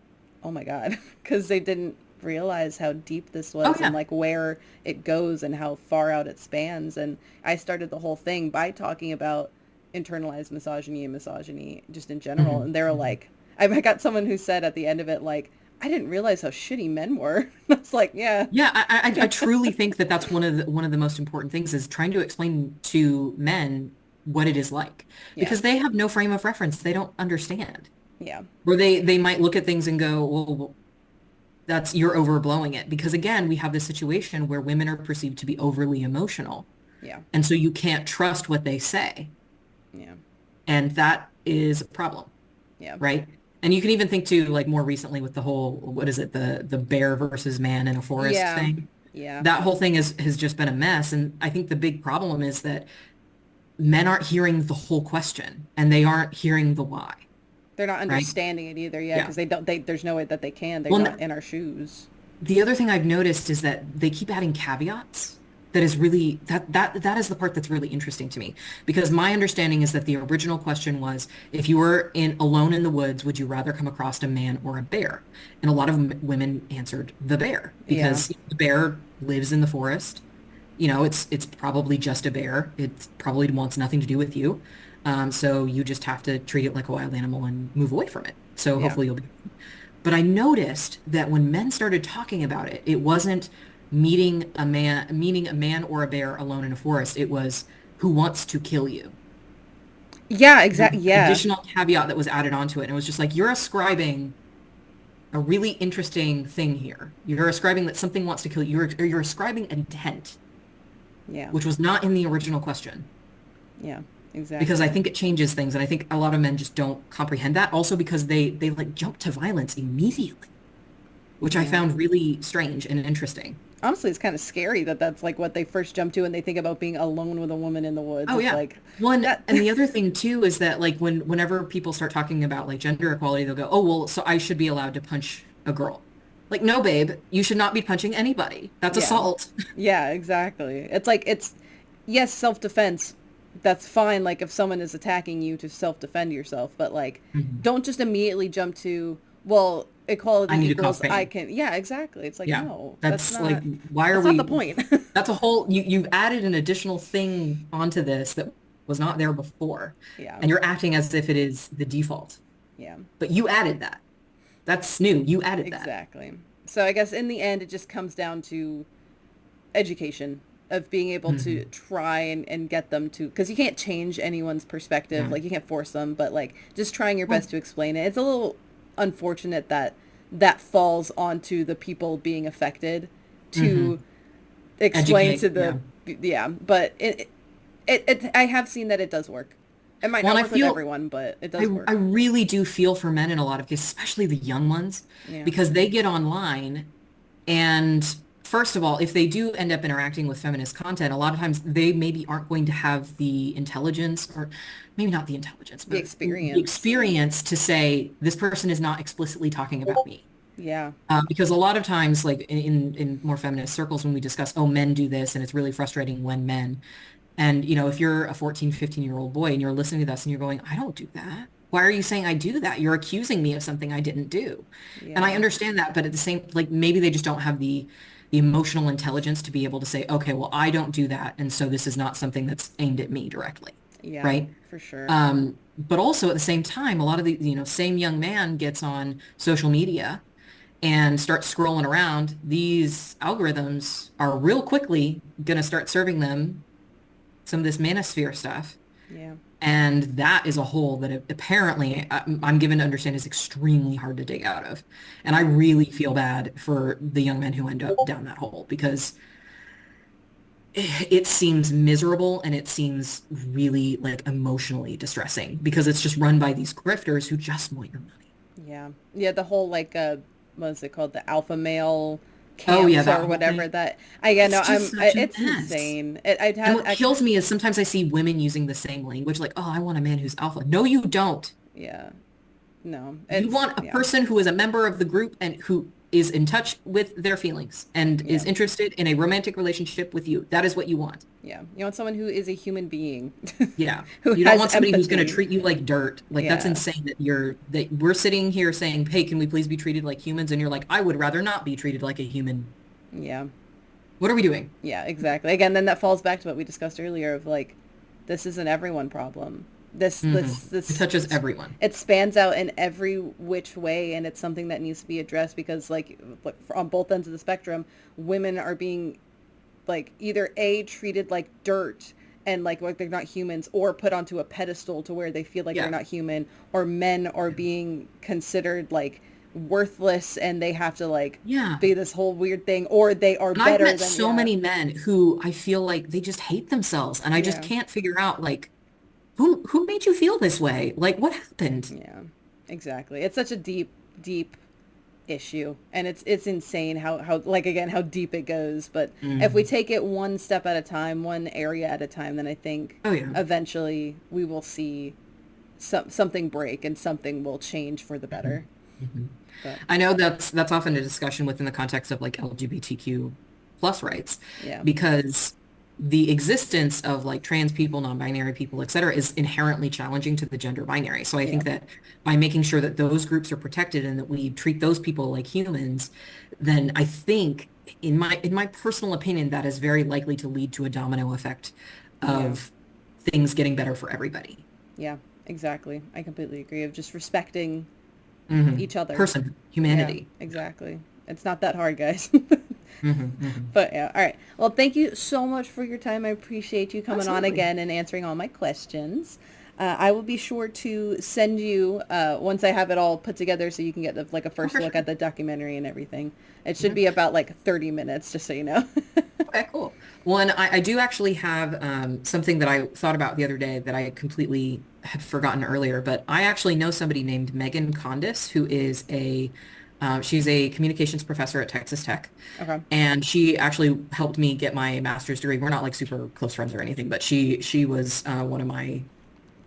oh my God, because they didn't realize how deep this Oh, was and yeah. like where it goes and how far out it spans. And I started the whole thing by talking about internalized misogyny and misogyny just in general. Hmm. And they were Hmm. like, I got someone who said at the end of it, like, I didn't realize how shitty men were. I was like, yeah, Yeah, I truly think that that's one of the most important things is trying to explain to men what it is like yeah, because they have no frame of reference. They don't understand. yeah, Or they might look at things and go, well, that's you're overblowing it. Because again, we have this situation where women are perceived to be overly emotional. Yeah. And so you can't trust what they say. Yeah. And that is a problem, Yeah. right? And you can even think too, like more recently with the whole, what is it, the bear versus man in a forest Yeah. thing. Yeah. That whole thing has just been a mess. And I think the big problem is that men aren't hearing the whole question and they aren't hearing the why, They're not right? understanding it either, yeah, Yeah. because there's no way that they can. They're Well, not in our shoes. the other thing I've noticed is that they keep adding caveats. That is really that is the part that's really interesting to me because my understanding is that the original question was if you were in alone in the woods, would you rather come across a man or a bear? And a lot of women answered the bear Yeah. because the bear lives in the forest. It's probably just a bear. It probably wants nothing to do with you. So you just have to treat it like a wild animal and move away from it. So Yeah. hopefully you'll be. But I noticed that when men started talking about it, it wasn't meeting a man or a bear alone in a forest. It was who wants to kill you. Yeah, The exactly. Yeah. additional caveat that was added onto it. And it was just like, you're ascribing a really interesting thing here. You're ascribing that something wants to kill you. You're ascribing intent, Yeah. which was not in the original question. Yeah. Because I Exactly. think it changes things. And I think a lot of men just don't comprehend that. Also because they like jump to violence immediately, which I Yeah. found really strange and interesting. Honestly, it's kind of scary that that's like what they first jump to when they think about being alone with a woman in the woods. Oh It's yeah. like One that. and the other thing too is that like whenever people start talking about like gender equality, they'll go, "Oh, well, so I should be allowed to punch a girl." Like, no, babe, you should not be punching anybody. That's Yeah. assault. Yeah, exactly. It's like yes, self-defense. That's fine like if someone is attacking you to self-defend yourself, but like Mhm. don't just immediately jump to, well, I equality need to cause equals I pain. can. Yeah, exactly. It's like Yeah. no, That's like why are that's not the we point. that's a whole you've added an additional thing onto this that was not there before. Yeah. And you're acting as if it is the default. Yeah. But you added that. That's new. You added that. Exactly. So I guess in the end it just comes down to education of being able to Mhm. try and get them to, because you can't change anyone's perspective, Yeah. like you can't force them, but like just trying your best Well, to explain it. It's a little unfortunate that that falls onto the people being affected to mhm. explain to Educate. the, Yeah. yeah, but I have seen that it does work. It might Well, not and I work with feel everyone, but it does I work. really do feel for men in a lot of cases, especially the young ones, Yeah. because they get online and first of all, if they do end up interacting with feminist content, a lot of times they maybe aren't going to have the intelligence or maybe not the intelligence, The but the experience. experience to say this person is not explicitly talking about me. Yeah. Because a lot of times, like in more feminist circles, when we discuss, oh, men do this, and it's really frustrating when men. And, if you're a 14, 15-year-old boy and you're listening to this and you're going, I don't do that. Why are you saying I do that? You're accusing me of something I didn't do. And I Yeah. understand that, but at the same, like maybe they just don't have the emotional intelligence to be able to say, okay, well, I don't do that. And so this is not something that's aimed at me directly. Yeah, Right. for sure. But also at the same time, a lot of the, same young man gets on social media and start scrolling around, these algorithms are real quickly going to start serving them some of this manosphere stuff. Yeah. And that is a hole that apparently I'm given to understand is extremely hard to dig out of. And I Yeah. really feel bad for the young men who end up down that hole because it seems miserable and it seems really like emotionally distressing because it's just run by these grifters who just want your money. Yeah. Yeah, the whole like what is it called? The alpha male Oh yeah, camps that or whole whatever thing. that I yeah, It's no, just such a it's mess. insane. I'd And had what I kills me is sometimes I see women using the same language, like, oh, I want a man who's alpha. No, you don't. yeah. No. You It's want a yeah. person who is a member of the group and who is in touch with their feelings and Yeah. is interested in a romantic relationship with you. That is what you want. Yeah. You want someone who is a human being Yeah. who You don't has want somebody who's going to empathy. treat you like dirt. Like that's Yeah. insane that we're sitting here saying, "Hey, can we please be treated like humans?" And you're like, "I would rather not be treated like a human." Yeah. What are we doing? Yeah, exactly. Again, then that falls back to what we discussed earlier of like, this is an everyone problem. It touches everyone. It spans out in every which way, and it's something that needs to be addressed because, like, on both ends of the spectrum, women are being like either a treated like dirt and like they're not humans, or put onto a pedestal to where they feel like they're Yeah. not human, or men are being considered like worthless and they have to like Yeah. be this whole weird thing, or they are And I've better met than, so yeah, many men who I feel like they just hate themselves, and I just yeah, can't figure out like who made you feel this way? Like what happened? yeah, exactly. It's such a deep issue, and it's insane how like again how deep it goes. But if we Mm. take it one step at a time, one area at a time, then I think Oh yeah. eventually we will see something break and something will change for the Mhm. better. Mhm. But I know that's often a discussion within the context of like LGBTQ plus rights, yeah, because the existence of like trans people, non-binary people, et cetera, is inherently challenging to the gender binary. So I yeah, think that by making sure that those groups are protected and that we treat those people like humans, then I think in my personal opinion, that is very likely to lead to a domino effect yeah, of things getting better for everybody. yeah, exactly. I completely agree, of just respecting Hmm. each other. Person, Yeah, humanity. exactly. It's not that hard, guys. Hmm. Hmm. But yeah, all right. Well, thank you so much for your time. I appreciate you coming on Absolutely. again and answering all my questions. I will be sure to send you once I have it all put together, so you can get like a Oh, first for look at sure. the documentary and everything. It should Mhm. be about like 30 minutes, just so you know. Okay, cool. Well, and I do actually have something that I thought about the other day that I completely had forgotten earlier, but I actually know somebody named Megan Condis, who is she's a communications professor at Texas Tech. Okay. And she actually helped me get my master's degree. We're not like super close friends or anything, but she was one of my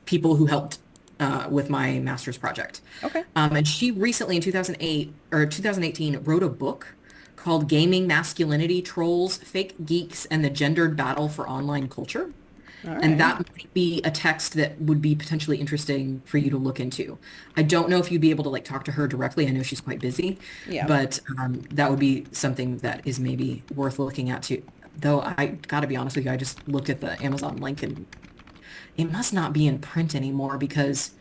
people who helped with my master's project. Okay. And she recently in 2008 or 2018 wrote a book called Gaming Masculinity, Trolls, Fake Geeks, and the Gendered Battle for Online Culture. All And right. that might be a text that would be potentially interesting for you to look into. I don't know if you'd be able to like talk to her directly. I know she's quite busy, Yeah. but that would be something that is maybe worth looking at too. Though I gotta be honest with you, I just looked at the Amazon link and it must not be in print anymore because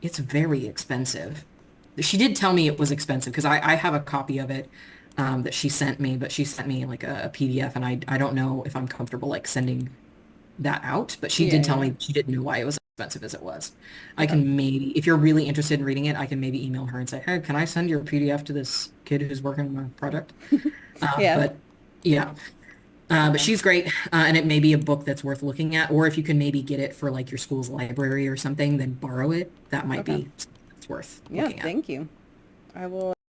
it's very expensive. She did tell me it was expensive because I have a copy of it that she sent me, but she sent me like a PDF and I don't know if I'm comfortable like sending that out, but she Yeah. did tell Yeah. me she didn't know why it was as expensive as it was. I Okay. can maybe, if you're really interested in reading it, I can maybe email her and say, hey, can I send your PDF to this kid who's working on a project? Yeah. But yeah, but Okay. she's great, and it may be a book that's worth looking at, or if you can maybe get it for like your school's library or something, then borrow it. That might Okay. be something that's worth Yeah. looking at. Thank you. I will.